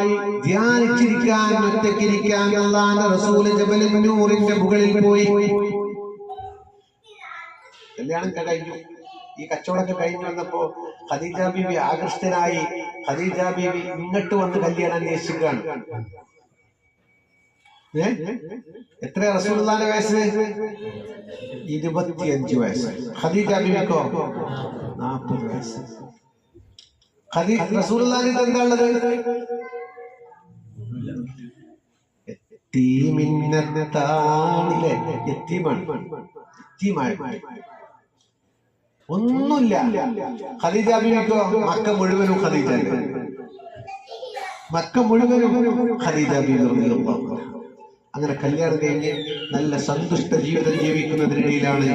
ധ്യാനിച്ചിരിക്കാൻ, ഒറ്റയ്ക്കിരിക്കാൻ അല്ലാഹുവിന്റെ റസൂൽ ജബൽ നൂറിന്റെ മുകളിൽ പോയി. കല്യാണം കഴിഞ്ഞു, ഈ കച്ചവടമൊക്കെ കഴിഞ്ഞു വന്നപ്പോ ഖദീജ ബീവി ആകൃഷ്ടനായി. ഖദീജ ബീവി ഇങ്ങോട്ട് വന്ന് കല്യാണം അന്വേഷിക്കുകയാണ്. എത്ര റസൂലുള്ളാഹിന്റെ വയസ്സ്? 25 വയസ്സ്. ഖദീജ ബീവിക്കോ 40 വയസ്സ്. റസൂലുള്ളാഹിന്റെ എന്താ ഉള്ളത്? ഒന്നുമില്ല. ഖദീജ ബീവിക്കോ മക്ക മുഴുവനും ഖദീജ ബീവി റളിയല്ലാഹു അൻഹ. അങ്ങനെ കല്യാണം കഴിഞ്ഞ് നല്ല സന്തുഷ്ട ജീവിതം ജീവിക്കുന്നതിനിടയിലാണ്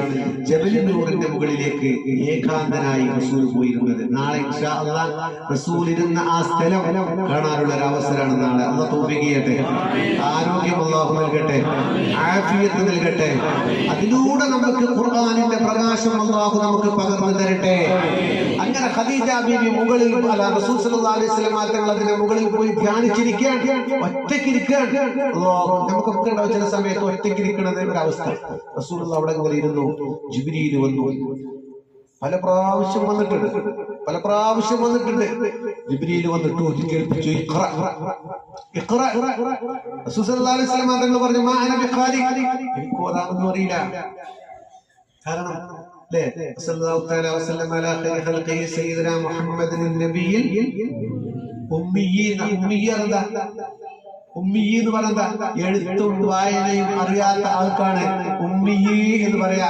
ജബൽ നൂറിന്റെ മുകളിലേക്ക് ഏകാന്തനായി റസൂൽ പോയിരുന്നത്. നാളെ ഇൻഷാ അല്ലാഹ് റസൂൽ ഇരുന്ന ആ സ്ഥലം കാണാനുള്ള ഒരു അവസരമാണ് നാളെ. അല്ലാഹു തൗഫീഖ് ചെയ്യട്ടെ, ആരോഗ്യം അല്ലാഹു നൽകട്ടെ, ആഫിയത്ത് നൽകട്ടെ. അതിലൂടെ നമുക്ക് ഖുർആനിന്റെ പ്രകാശം അല്ലാഹു നമുക്ക് പകർന്നു തരട്ടെ. അങ്ങനെ ഖദീജ ബീവി മുകളിൽ റസൂൽ സല്ലല്ലാഹു അലൈഹി വസല്ലം തങ്ങൾ അതിന്റെ മുകളിൽ പോയി ധ്യാനിച്ചിരിക്കാൻ, ഒറ്റയ്ക്കിരിക്കാൻ. നമുക്ക് ചില സമയത്ത് ഒറ്റയ്ക്കിരിക്കണത് ഒരു അവസ്ഥ. റസൂലുള്ളാഹി അവിടെ ഇങ്ങനെ ഇരുന്നു. ജിബ്രീൽ വന്നു. പല പ്രാവശ്യം വന്നിട്ടുണ്ട്. ജിബ്രീൽ വന്നിട്ട് കേൾപ്പിച്ചു, റസൂൽ സല്ലല്ലാഹു അലൈഹി വസല്ലം തങ്ങൾ പറഞ്ഞു, മാ അന ബിഖാരി, എനിക്ക് ഓതാനൊന്നും അറിയില്ല. കാരണം സല്ലല്ലാഹു തആല വസല്ലം അലാ ഖൈരി ഖൽഖി സയ്യിദനാ മുഹമ്മദിൻ നബിയിൽ ഉമ്മി എന്ന് പറയുന്ന എഴുത്തും വായനയും അറിയാത്ത ആൾക്കാണ് ഉമ്മി എന്ന് പറയാ.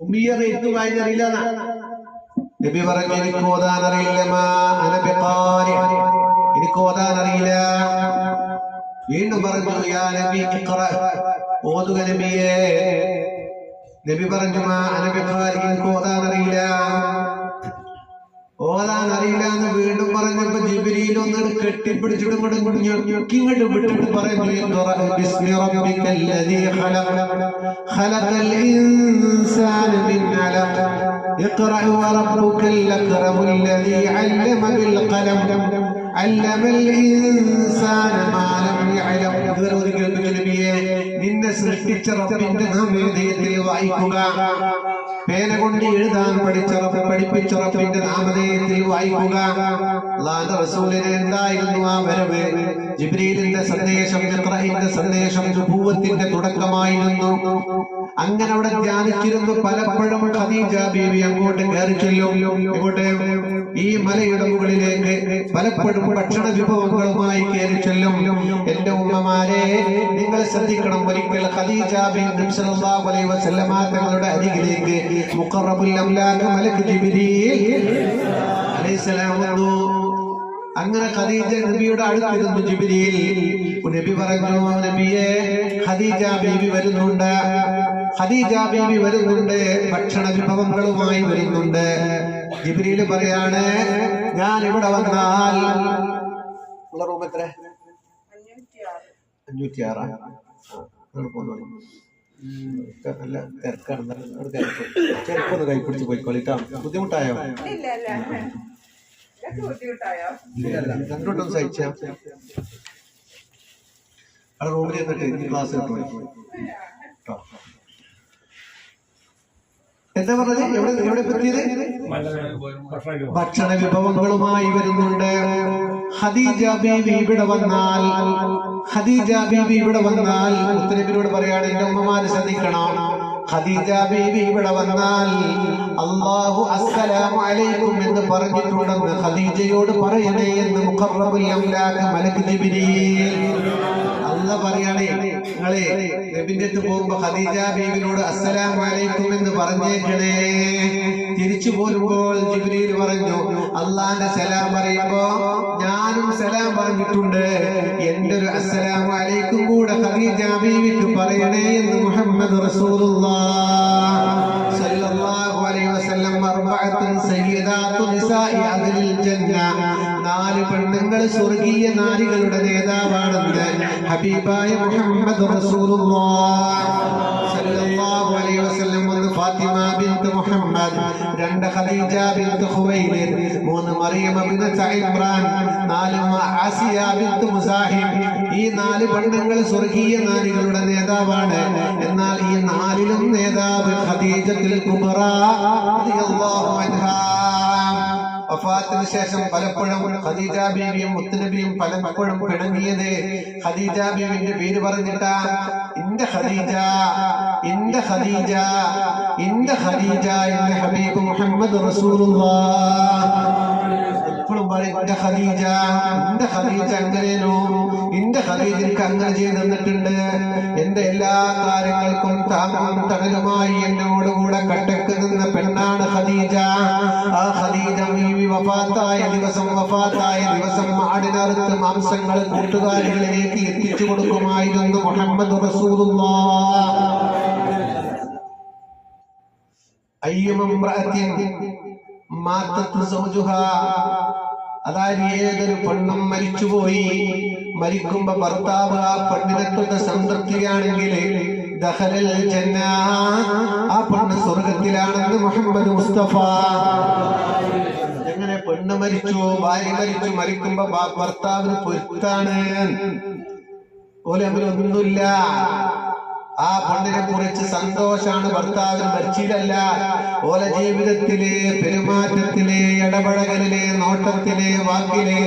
ഉമ്മിയെ എഴുത്തും വായന അറിയില്ല. നബി പറഞ്ഞു, എനിക്ക് ഓതാൻ അറിയില്ല. എനിക്ക് ഓതാൻ അറിയില്ല. വീണ്ടും പറഞ്ഞു, യാ നബി ഇഖ്റ, ഓതുക നബിയേ. നബി പറഞ്ഞു, മാ അന ബിഖാരി, എനിക്ക് ഓതാൻ അറിയില്ല എന്ന് വീണ്ടും പറഞ്ഞപ്പോ ജിബ്രീൽ ഒന്ന് കെട്ടിപ്പിടിച്ചിട്ട് ഇങ്ങോട്ട് വിട്ടിട്ട് പറഞ്ഞു, ബിസ്മി റബ്ബിക്കല്ലദീ ഖലഖൽ ഇൻസാന മിൻ അലഖ ഇഖ്റഅ വറബ്ബുക്കൽ അക്റമുല്ലദീ അല്ലമ ബിൽ ഖലം അല്ലമൽ ഇൻസാന മാ ലം യഅലം. നിന്നെ സൃഷ്ടിച്ച റബ്ബിന്റെ നാമധേയത്തിൽ വായിക്കുക. പേന കൊണ്ട് എഴുതാൻ പഠിപ്പിച്ച റബ്ബിന്റെ നാമധേയത്തിൽ വായിക്കുക. അല്ലാഹുവിന്റെ റസൂലിന് എന്തായിരുന്നു ആ വരവ്? ജിബ്രീലിന്റെ സന്ദേശം, ഇഖ്റഇന്റെ സന്ദേശം നുബുവത്തിന്റെ തുടക്കമായിരുന്നു. അങ്ങനെ അവിടെ ധ്യാനിച്ചിരുന്നു. പലപ്പോഴും ഖദീജ ബീവി അങ്ങോട്ട് കയറി ചെല്ലും. ഇങ്ങോട്ട് ഈ മലയുടെ മുകളിലേക്ക് പലപ്പോഴും ഭക്ഷണ വിഭവങ്ങളുമായി കയറി ചെല്ലും. എന്റെ ഉമ്മമാരെ, നിങ്ങൾ ശ്രദ്ധിക്കണം. ഒരിക്കൽ ഖദീജ ബീവി സല്ലല്ലാഹു അലൈഹി വസല്ലം തങ്ങളുടെ അരികിലേക്ക് മുഖറബുൽ അംലാക് മലക്ക് ജിബ്രീൽ അലൈഹിസ്സലാം വന്നു. അങ്ങനെ ഖദീജ നബിയുടെ അടുത്തിരുന്നു ജിബ്രീൽ. നബി പറഞ്ഞു, നബിയെ, ഖദീജ ബീവി വരുന്നുണ്ട്. ഭക്ഷണ വിഭവങ്ങളുമായി വരുന്നുണ്ട്. ജിബ്രീൽ പറയാണ്, ഞാൻ ഇവിടെ വന്നാൽ റൂം എത്ര? 506. നല്ല തിരക്കാണ്. ചെറുപ്പൊന്ന് കൈ പിടിച്ച് പോയിക്കോളിട്ടാ. ബുദ്ധിമുട്ടായോ? രണ്ടോട്ടൊന്ന് സഹിച്ച അവിടെ റൂമിൽ എന്നിട്ട് ക്ലാസ് കിട്ടും. എന്താ പറഞ്ഞത്? എവിടെ പറ്റിയത്? ഭക്ഷണ വിഭവങ്ങളുമായി വരുന്നുണ്ട്. ഖദീജ ബീവി ഇവിടെ വന്നാൽ മുത്തനബിയോട് പറയാണ്, എന്റെ ഉമ്മമാര് ശ്രദ്ധിക്കണം, ഖദീജ ബീവി ഇവിടെ വന്നാൽ അല്ലാഹു അസ്സലാമു അലൈക്കും എന്ന് പറഞ്ഞിട്ടുണ്ടെന്ന് ഖദീജയോട് പറയണേ എന്ന് മുഖറബുൽ അംലാക്ക് മലക്ക് ജിബ്രീൽ അല്ലാഹ് പറയണേ. നിങ്ങളെ നബിന്റെ അടുത്ത് പോകുമ്പോ ഖദീജ ബീവിനോട് അസ്സലാമു അലൈക്കും എന്ന് പറഞ്ഞേക്കണേ. തിരിച്ചു പോരുമ്പോൾ ജിബ്രീൽ പറഞ്ഞു, അള്ളാന്റെ സലാം പറയുമ്പോ ഞാനും സലാം പറഞ്ഞിട്ടുണ്ട്, എന്റെ ഒരു അസ്സലാമു അലൈക്കും കൂടെ ഖദീജ ബീവിക്ക് പറയണേ എന്ന് മുഹമ്മദ് റസൂലുള്ളാഹ് സല്ലല്ലാഹു അലൈഹി വസല്ലം. അർബഅത്തുൻ സയ്യിദാത്തു നിസാഇ അഹ്ലിൽ ജന്ന, 4 പെണ്ണുങ്ങൾ സ്വർഗീയ നാരികളുടെ നേതാവാണെന്ന് ഹബീബായ മുഹമ്മദ് റസൂലുള്ളാഹ് സല്ലല്ലാഹു അലൈഹി വസല്ലം. 1 ഫാത്തിമ ബിൻത് മുഹമ്മദ്, 2 ഖദീജ ബിൻത് ഖുവൈലിദ്, 3 മറിയം ബിൻത് ഇമ്രാൻ, 4 ആസിയ ബിൻത് മുസാഹിം. ഈ 4 പെണ്ണുങ്ങൾ സ്വർഗീയ നാരികളുടെ നേതാവാണ്. എന്നാൽ ഈ 4ലും നേതാവ് ഖദീജത്തുൽ കുബ്ര റളിയല്ലാഹു അൻഹാ. വഫാത്തിന് ശേഷം പലപ്പോഴും ഖദീജ ബീവിയും മുത്തുനബിയും പലപ്പോഴും പിണങ്ങിയത് ഖദീജ ബീവിന്റെ പേര് പറഞ്ഞിട്ടാ. ഇന്റെ ഖദീജ, ഇന്റെ ഖദീജ, ഇന്റെ ഖദീജ, ഇന്റെ ഹബീബ് മുഹമ്മദ് റസൂലുള്ളാഹ് എപ്പോഴും പറയും, ഇന്റെ ഖദീജ, ഇന്റെ ഖദീജ അങ്ങനെയോ, ഇന്റെ ഖദീജ എനിക്ക് അങ്ങനെ ചെയ്ത് തന്നിട്ടുണ്ട്, എന്റെ എല്ലാ കാര്യങ്ങൾക്കും താങ്ങും തണലുമായി എന്നോടുകൂടെ കട്ടക്ക് നിന്ന പെണ്ണാണ് ഖദീജ. ആ ഖദീജ ബീവി വഫാത്തായ ദിവസം ആടിനറുത്ത് മാംസങ്ങൾ കൂട്ടുകാരികളിലേക്ക് എത്തിച്ചു കൊടുക്കുമായിരുന്നു മുഹമ്മദ് റസൂലുള്ളാഹ്. അയ്യുമംറഅത്തിൻ മാതത് സൗജുഹാ, അതായത് ഏതൊരു പെണ്ണും മരിച്ചുപോയി, മരിക്കുമ്പോ ഭർത്താവ് ആ പെണ്ണിനെ തൊട്ട് സംതൃപ്തിയാണെങ്കിൽ ദഖലൽ ജന്ന, ആ പെണ്ണ് സ്വർഗത്തിലാണെന്ന് മുഹമ്മദ് മുസ്തഫ. എങ്ങനെ പെണ്ണ് മരിച്ചു, ഭാര്യ മരിച്ചു, മരിക്കുമ്പോ ഭർത്താവിന് പൊരുത്താണ്, ഓലൊന്നുമില്ല. ആ പെണ്ണിനെ കുറിച്ച് സന്തോഷാണ് ഭർത്താവിന്, മരിച്ചില്ലല്ല. ഓല ജീവിതത്തിലെ, പെരുമാറ്റത്തിലെ, ഇടപഴകലിലെ, നോട്ടത്തിലെ, വാക്കിലെ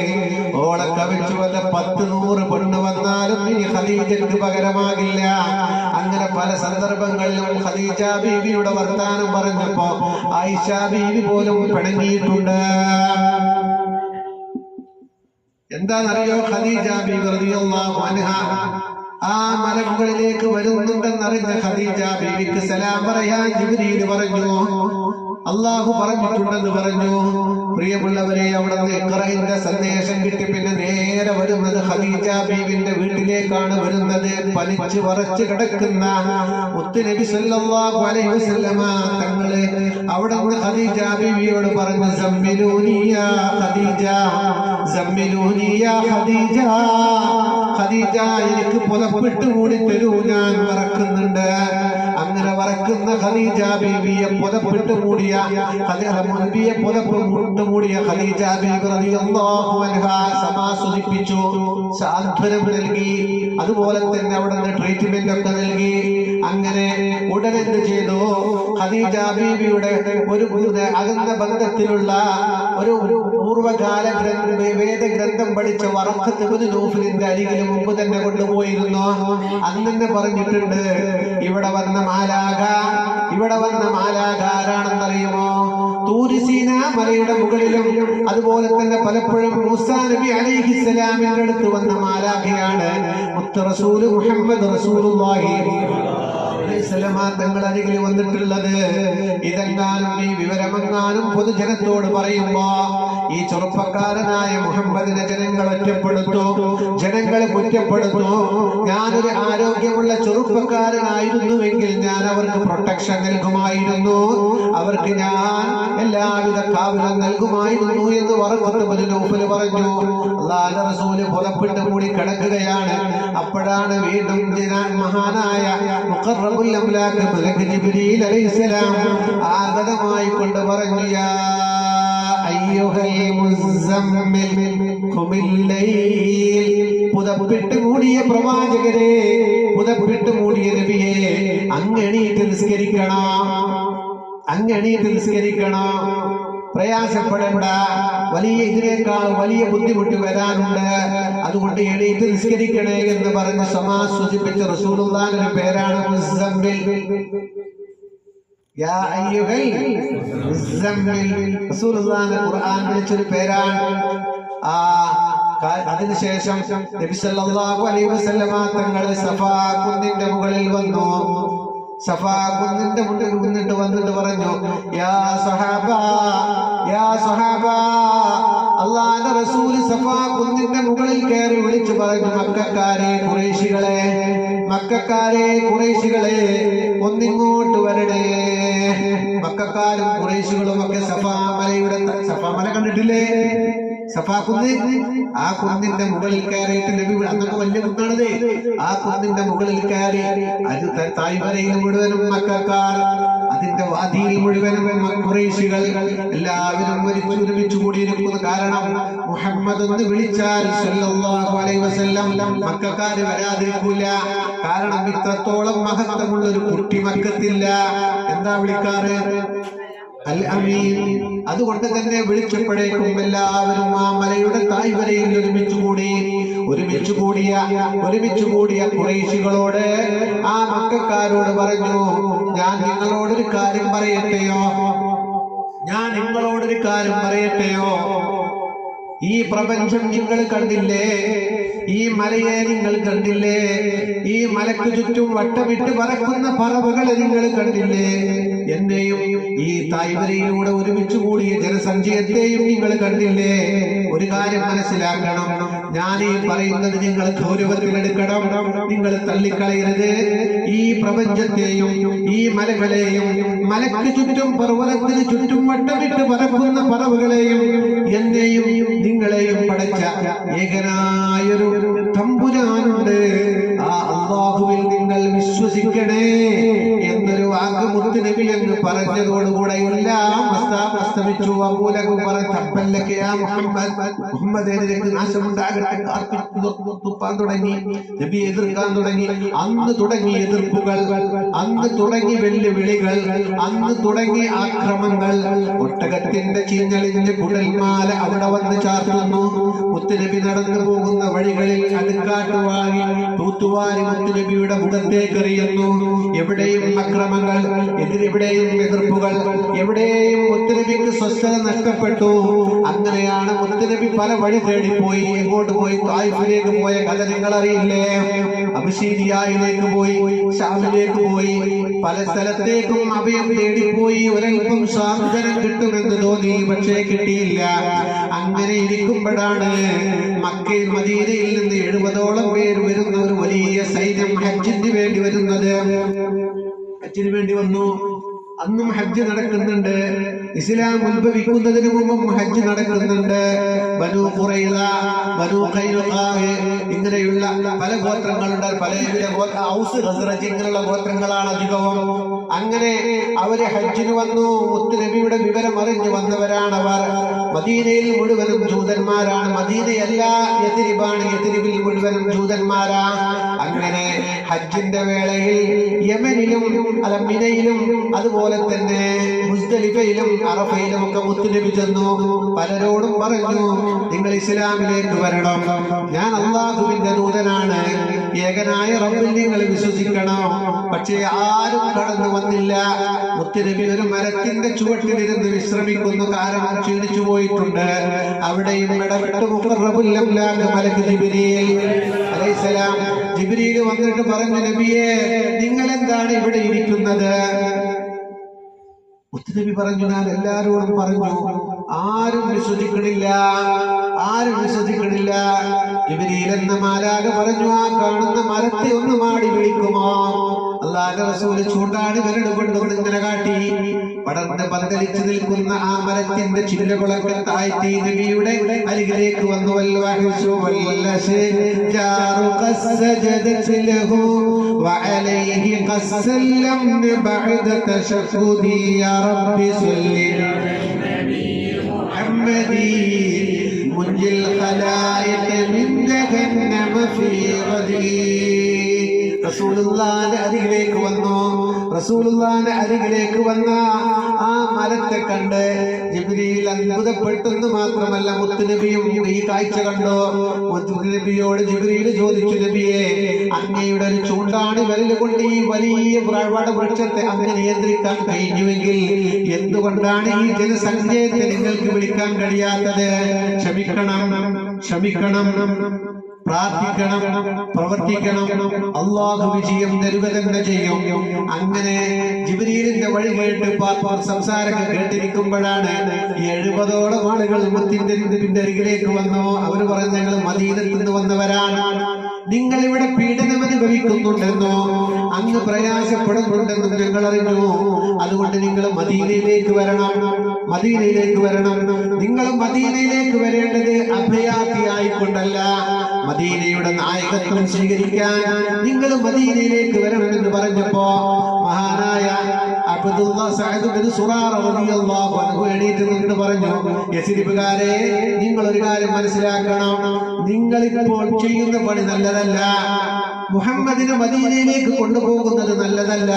ഓളെ കവിച്ചു വല്ല 10-100 പെണ്ണ് വന്നാലും ഇനി ഖദീജക്ക് പകരമാകില്ല. അങ്ങനെ പല സന്ദർഭങ്ങളിലും ഖദീജ ബീവിയുടെ വർത്താനം പറഞ്ഞപ്പോ ആയിഷ ബീവി പോലും പിണങ്ങിയിട്ടുണ്ട്. എന്താണെന്നറിയോ? ഖദീജ ബീവി റളിയല്ലാഹു അൻഹാ ആ മലകളിലേക്ക് വരുന്നുണ്ടെന്നറിഞ്ഞ ഖദീജ ബീവിക്ക് സലാം പറയാൻ ജിബ്രീൽ പറഞ്ഞു, അല്ലാഹു പറഞ്ഞിട്ടുണ്ടെന്ന് പറഞ്ഞു. പ്രിയമുള്ളവരെ, അവിടുന്ന് ഇഖ്റഇന്റെ സന്ദേശം കിട്ടി പിന്നെ നേരെ വരുന്നത് ഖദീജ ബീവിന്റെ വീട്ടിലേക്കാണ് വരുന്നത്. പനിച്ച് വറച്ച് കിടക്കുന്ന മുത്തുനബി സല്ലല്ലാഹു അലൈഹി വസല്ലമ തങ്ങള് അവിടുന്ന് ഖദീജ ബീവിയോട് പറഞ്ഞു, സമ്മിലൂനി യാ ഖദീജ, സമ്മിലൂനി യാ ഖദീജ, ഖദീജ എനിക്ക് പുതപ്പിട്ട് മൂടി തരൂ, ഞാൻ വറക്കുന്നുണ്ട്. അങ്ങനെ വറക്കുന്ന ഖദീജ ബീവിയെ പുതപ്പിട്ട് മൂടിയ പുതപ്പ് മൂടിയ ഖദീജ ബീവി റളിയല്ലാഹു അൻഹാ സമാസ്വദിപ്പിച്ചു, സാന്ത്വനം നൽകി, അതുപോലെ തന്നെ അവിടുന്ന് ട്രീറ്റ്മെന്റ് ഒക്കെ നൽകി. അങ്ങനെ ഉടനെ എന്ത് ചെയ്തു? ഖദീജ ബീവിയുടെ ഒരു അകന്ന ബന്ധത്തിലുള്ള ഒരു പൂർവകാല വേദഗ്രന്ഥം പഠിച്ച വറഖത്ത് ഇബ്നു നൗഫലിന്റെ അരികിൽ മുമ്പ് തന്നെ കൊണ്ടുപോയിരുന്നു. അന്ന് തന്നെ പറഞ്ഞിട്ടുണ്ട്, ഇവിടെ വന്ന മാലാഖ ആരാണെന്നറിയുമോ? തൂർ സീനാ മലയുടെ മുകളിലും അതുപോലെ തന്നെ പലപ്പോഴും മൂസാ നബി അലൈഹിസ്സലാമിന്റെ അടുത്ത് വന്ന മാലാഖയാണ് മുത്ത് റസൂൽ മുഹമ്മദ് റസൂലുള്ളാഹി തങ്ങൾ അരികിൽ വന്നിട്ടുള്ളത്. ഇതെങ്ങാനും ഈ വിവരമെങ്ങാനും പൊതുജനത്തോട് പറയുമ്പോ ഈ ചെറുപ്പക്കാരനായ മുഹമ്മദിനെ ജനങ്ങൾ ഒറ്റപ്പെടുത്തു, ജനങ്ങൾ കുറ്റപ്പെടുത്തു. ഞാനൊരു ആരോഗ്യമുള്ള ചെറുപ്പക്കാരനായിരുന്നുവെങ്കിൽ ഞാൻ അവർക്ക് പ്രൊട്ടക്ഷൻ നൽകുമായിരുന്നു, അവർക്ക് ഞാൻ എല്ലാവിധ കാവലും നൽകുമായിരുന്നു എന്ന് വറഖത്ത് ഇബ്നു നൗഫൽ പറഞ്ഞു. അല്ലാഹുവിന്റെ റസൂൽ പുതപ്പിട്ട് മൂടി കിടക്കുകയാണ്. അപ്പോഴാണ് വീണ്ടും മഹാനായ മുഖറബുൽ അംലാക്ക് മലക്ക് ജിബ്രീൽ അലൈഹിസ്സലാം ആഗതമായി കൊണ്ട് പറഞ്ഞു, യാ അയ്യുഹൽ മുസമ്മിൽ ഖുമിൽ ലൈൽ, പുതപ്പിട്ട് മൂടിയ പ്രവാചകരെ, പുതപ്പിട്ട് മൂടിയ നബിയെ, അങ്ങ് എണീറ്റ് നിസ്കരിക്കണം. അങ്ങ് എണീറ്റ് നിസ്കരിക്കണം, പ്രയാസപ്പെടേണ്ട, ഇതിനേക്കാൾ വലിയ ബുദ്ധിമുട്ട് വരാനുണ്ട്, അതുകൊണ്ട് എണീറ്റ് നിസ്കരിക്കണേ എന്ന് പറഞ്ഞ് സമാശ്വസിപ്പിച്ച റസൂലുള്ളാഹിന്റെ പേരാണ് മുസമ്മിൽ. യാ അയ്യുഹൽ മുസമ്മിൽ, റസൂലുള്ളാഹിന്റെ ഖുർആൻ വിളിച്ചൊരു പേരാണ്. അതിനുശേഷം നബി സല്ലല്ലാഹു അലൈഹി വസല്ലമ തങ്ങൾ സഫാ കുന്നിന്റെ മുകളിൽ വന്നു. സഫാ കുന്നിന്റെ മുന്നിൽ വന്നിട്ട് പറഞ്ഞു, യാ സഹാബ, യാ സഹാബ. അല്ലാഹുവിന്റെ റസൂൽ സഫാ കുന്നിന്റെ മുകളിൽ കയറി വിളിച്ചു പറഞ്ഞു, മക്കക്കാരെ ഖുറൈശികളെ, മക്കക്കാരെ ഖുറൈശികളെ, ഒന്നിങ്ങോട്ട് വരണേ. മക്കക്കാരും ഖുറൈശികളും ഒക്കെ സഫാ മല കണ്ടിട്ടില്ലേ? സഫാ കുന്ന്, ആ കുന്നിന്റെ മുകളിൽ കയറിയിട്ട് നബി, അന്നൊക്കെ വലിയ കുന്നാണത്, ആ കുന്നിന്റെ മുകളിൽ കയറി. അത് തായ്വരയിൽ മുഴുവനും മക്കക്കാർ, അതിന്റെ വാദിയിൽ മുഴുവനും ഖുറൈശികൾ എല്ലാവരും ഒരുമിച്ച് കൂടിയിരിക്കുന്നു. കാരണം മുഹമ്മദ് എന്ന് വിളിച്ചാൽ സല്ലല്ലാഹു അലൈഹി വസല്ലം മക്കക്കാര് വരാതിരിക്കില്ല. കാരണം ഇത്രത്തോളം മഹത്വമുള്ള ഒരു കുട്ടി മക്കത്തില്ല. എന്താ വിളിക്കാറ്? അൽ അമീൻ. അതുകൊണ്ട് തന്നെ വിളിച്ചപ്പോഴേക്കും എല്ലാവരും ആ മലയുടെ തായ്വരയിൽ ഒരുമിച്ച് കൂടിയ ഖുറൈശികളോട്, ആ മക്കക്കാരോട് പറഞ്ഞു, ഞാൻ നിങ്ങളോടൊരു കാര്യം പറയട്ടെയോ? ഈ പ്രപഞ്ചം നിങ്ങൾ കണ്ടില്ലേ? ഈ മലയെ നിങ്ങൾ കണ്ടില്ലേ? ഈ മലക്ക് ചുറ്റും വട്ടമിട്ട് പറക്കുന്ന പറവകളെ നിങ്ങൾ കണ്ടില്ലേ? എന്നെയും ഈ തായ്വരയിലൂടെ ഒരുമിച്ച് കൂടിയ ജനസഞ്ചയത്തെയും നിങ്ങൾ കണ്ടില്ലേ? ഒരു കാര്യം മനസ്സിലാക്കണം, ഞാൻ ഈ പറയുന്നത് നിങ്ങൾ ഗൗരവത്തിലെടുക്കണം, നിങ്ങൾ തള്ളിക്കളയരുത്. ഈ പ്രപഞ്ചത്തെയും ഈ മലകളെയും മലക്ക് ചുറ്റും പർവ്വതത്തിന് ചുറ്റും വട്ടമിട്ട് പറക്കുന്ന പറവുകളെയും എന്നെയും നിങ്ങളെയും പടച്ച ഏകനായൊരു തമ്പുരാനുണ്ട്. ആ അല്ലാഹുവിൽ നിങ്ങൾ വിശ്വസിക്കണേ എന്നൊരു വാക്ക് മുത്ത് നബി എന്ന് പറഞ്ഞതോടുകൂടെ എല്ലാം അസ്തമിച്ചു. അബൂലഹബ് പറഞ്ഞു, തബ്ബല്ലക യാ മുഹമ്മദ്, നിനക്ക് നാശമുണ്ടാകട്ടെ, തുപ്പാൻ തുടങ്ങി. നബി എതിർക്കാൻ തുടങ്ങി. അന്ന് തുടങ്ങി എതിർപ്പുകൾ, അന്ന് തുടങ്ങി വെല്ലുവിളികൾ, അന്ന് തുടങ്ങി ആക്രമങ്ങൾ. ഒട്ടകത്തിന്റെ ചീഞ്ഞളിഞ്ഞ് കുടൽമാല അവിടെ വന്ന് ചാർത്തുന്നു. മുത്തുനബി നടന്നു പോകുന്ന വഴികളിൽ അടുക്കാട്ടുവാങ്ങി തൂത്തുവാരി മുത്തുനബിയുടെ മുഖത്തേക്ക് എറിയുന്നു. എവിടെയും അക്രമങ്ങൾ, എവിടെയും എതിർപ്പുകൾ, എവിടെയും മുത്തുനബിക്ക് സ്വസ്ഥത നഷ്ടപ്പെട്ടു. അങ്ങനെയാണ് മുത്തുനബി പല വഴി തേടിപ്പോയി. എങ്ങോട്ട് പോയി? തായിഫിലേക്ക് പോയ കഥ നിങ്ങൾ അറിയില്ലേ? അബിസീനിയയിലേക്ക് പോയി, ഷാമിലേക്ക് പോയി, പല സ്ഥലത്തേക്കും അഭയം തേടിപ്പോയി. ഒരൽപ്പം സ്വാതന്ത്ര്യം കിട്ടുമെന്ന് തോന്നി, പക്ഷേ കിട്ടിയില്ല. അങ്ങനെ ഇരിക്കുമ്പോഴാണ് മക്കയിൽ മദീനയിൽ നിന്ന് 70ഓളം പേര് വരുന്ന ഒരു വലിയ സൈന്യം ഹജ്ജിന് വേണ്ടി വരുന്നത്. ഹജ്ജിന് വേണ്ടി വന്നു. അന്നും ഹജ്ജ് നടക്കുന്നുണ്ട്. ഇസ്ലാം ഉത്ഭവിക്കുന്നതിന് മുമ്പും ഹജ്ജ് നടക്കുന്നുണ്ട്. ബനൂ ഖുറൈള, ബനൂ ഖൈനുഖാ, ഇങ്ങനെയുള്ള പല ഗോത്രങ്ങളുണ്ട്. പല ഔസ്, ഖസ്റജ് ഇങ്ങനെയുള്ള ഗോത്രങ്ങളാണ് അധികവും. അങ്ങനെ അവര് ഹജ്ജിന് വന്നു. മുത്തുനബിയുടെ വിവരം അറിഞ്ഞു വന്നവരാണവർ. മദീനയിൽ മുഴുവനും ജൂതന്മാരാണ്. മദീനയല്ല, യത്രിബാണ്. യത്രിബിൽ മുഴുവനും ജൂതന്മാരാണ്. അങ്ങനെ ഹജ്ജിന്റെ വേളയിൽ യമനിലും മിനയിലും അതുപോലെ തന്നെ മുസ്ദലിഫയിലും അറഫയിലും ഒക്കെ മുത്തുനബി ചെന്നു. പലരോടും പറഞ്ഞു, നിങ്ങൾ ഇസ്ലാമിലേക്ക് വരണം, ഞാൻ അല്ലാഹുവിന്റെ ദൂതനാണ്, ഏകനായ റബ്ബിൽ നിങ്ങൾ വിശ്വസിക്കണം. പക്ഷേ ആരും കടന്നു വന്നില്ല. മുത്തുനബി ഒരു മരത്തിന്റെ ചുവട്ടിലിരുന്ന് വിശ്രമിക്കുന്നു. കാരണം ക്ഷീണിച്ചു പോയിട്ടുണ്ട്. അവിടെയും ഇടപെട്ട് മുഖറബുൽ അംലാഖ് മലക്ക് ജിബ്രീൽ അലൈഹിസ്സലാം, ജിബ്രീൽ വന്നിട്ട് പറഞ്ഞു, നബിയെ, നിങ്ങൾ എന്താണ് ഇവിടെ ഇരിക്കുന്നത്? മുത്തുനബി പറഞ്ഞു, ഞാൻ എല്ലാരോടും പറഞ്ഞു, ആരും വിശ്വസിക്കണില്ല. ജിബ്രീൽ എന്ന മാലാഖ പറഞ്ഞു, ആ കാണുന്ന മരത്തെ ഒന്ന് മാടി വിളിക്കുമോ? അല്ലാഹുവിന്റെ റസൂൽ ചൂണ്ടാണ് വിരല് കൊണ്ടൊന്ന് ഇങ്ങനെ കാട്ടി. പടർന്ന് പന്തലിച്ചു നിൽക്കുന്ന ആ മരത്തിന്റെ ചില്ലകളൊക്കെ താഴ്ത്തി നബിയുടെ അരികിലേക്ക് വന്നു. റസൂലുള്ളാഹിന്റെ അരികിലേക്ക് വന്നു. റസൂലുള്ളാഹിന്റെ അരികിലേക്ക് വന്ന ആ മരത്തെ കണ്ട് ജിബ്രീൽ അത്ഭുതപ്പെട്ടെന്ന് മാത്രമല്ല മുത്തുനബിയും ഈ കാഴ്ച കണ്ടു. മുത്തുനബിയോട് ജിബ്രീൽ ചോദിച്ചു, നബിയെ, അങ്ങയുടെ ഒരു ചൂണ്ടാണി വിരൽ കൊണ്ട് ഈ വലിയ വടവൃക്ഷത്തെ അങ്ങ് നിയന്ത്രിക്കാൻ കഴിഞ്ഞുവെങ്കിൽ എന്തുകൊണ്ടാണ് ഈ ജനസംഖ്യത്തെ നിങ്ങൾക്ക് വിളിക്കാൻ കഴിയാത്തത്? ക്ഷമിക്കണം, പ്രാർത്ഥിക്കണം, പ്രവർത്തിക്കണം, അല്ലാഹു വിജയം തരുക തന്നെ ചെയ്യും. അങ്ങനെ ജിബ്രീലിന്റെ വഴി കേട്ട് സംസാരങ്ങൾ കേട്ടിരിക്കുമ്പോഴാണ് 70ഓളം ആളുകൾ മുത്തിന്റെ അരികിലേക്ക് വന്നു. അവർ പറഞ്ഞു, ഞങ്ങൾ മദീനത്തിൽ നിന്ന് വന്നവരാണ്, നിങ്ങൾ ഇവിടെ പീഡനം അനുഭവിക്കുന്നുണ്ടെന്നോ അങ്ങ് പ്രയാസപ്പെടുന്നുണ്ടെന്നും ഞങ്ങൾ അറിഞ്ഞു. അതുകൊണ്ട് നിങ്ങൾ മദീനയിലേക്ക് വരണം. നിങ്ങൾ മദീനയിലേക്ക് വരേണ്ടത് അഭയാർത്ഥിയായിക്കൊണ്ടല്ല, മദീനയുടെ നായകത്വം സ്വീകരിക്കാൻ നിങ്ങൾ മദീനയിലേക്ക് വരണമെന്ന് പറഞ്ഞപ്പോ മഹാനായ അബ്ദുല്ലാഹ് സഅദ് ബിൻ സുറാറ റളിയല്ലാഹു അൻഹു എണീറ്റ് നിന്നിട്ട് പറഞ്ഞു, യസ്രിബുകാരെ, നിങ്ങൾ ഒരു കാര്യം മനസ്സിലാക്കണം, നിങ്ങൾ ഇപ്പോൾ ചെയ്യുന്ന പണി നല്ലതല്ല. മുഹമ്മദിനെ മദീനയിലേക്ക് കൊണ്ടുപോകുന്നത് നല്ലതല്ല.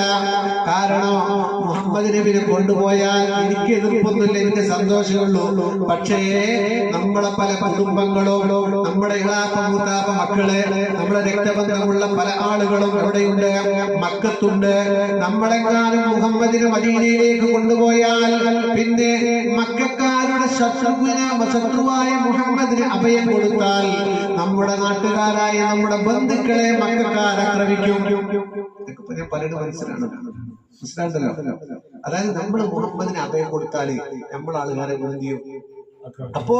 കാരണം മുഹമ്മദ് നബിനെ കൊണ്ടുപോയാൽ എനിക്ക് എതിർപ്പൊന്നുമില്ല, എനിക്ക് സന്തോഷമുള്ളൂ. പക്ഷേ നമ്മളെ പല കുടുംബങ്ങളും, നമ്മുടെ ഇളാപ്പ മൂത്താപ്പ മക്കള്, നമ്മളെ രക്തബന്ധമുള്ള പല ആളുകളും എവിടെയുണ്ട്? മക്കത്തുണ്ട്. നമ്മളെങ്ങാനും മുഹമ്മദിനെ മദീനയിലേക്ക് കൊണ്ടുപോയാൽ പിന്നെ മക്കക്കാരുടെ ശത്രുവായ മുഹമ്മദിന് അഭയം കൊടുത്താൽ നമ്മുടെ നാട്ടുകാരായ നമ്മുടെ ബന്ധുക്കളെ മക്കക്കാർ ആക്രമിക്കും. ഞാൻ പലരും മനസ്സിലാണ്ടല്ലോ. അതായത് നമ്മൾ മുഹമ്മദിന് അഭയം കൊടുത്താല് നമ്മൾ ആളുകാരെ എന്ത് ചെയ്യും? അപ്പോ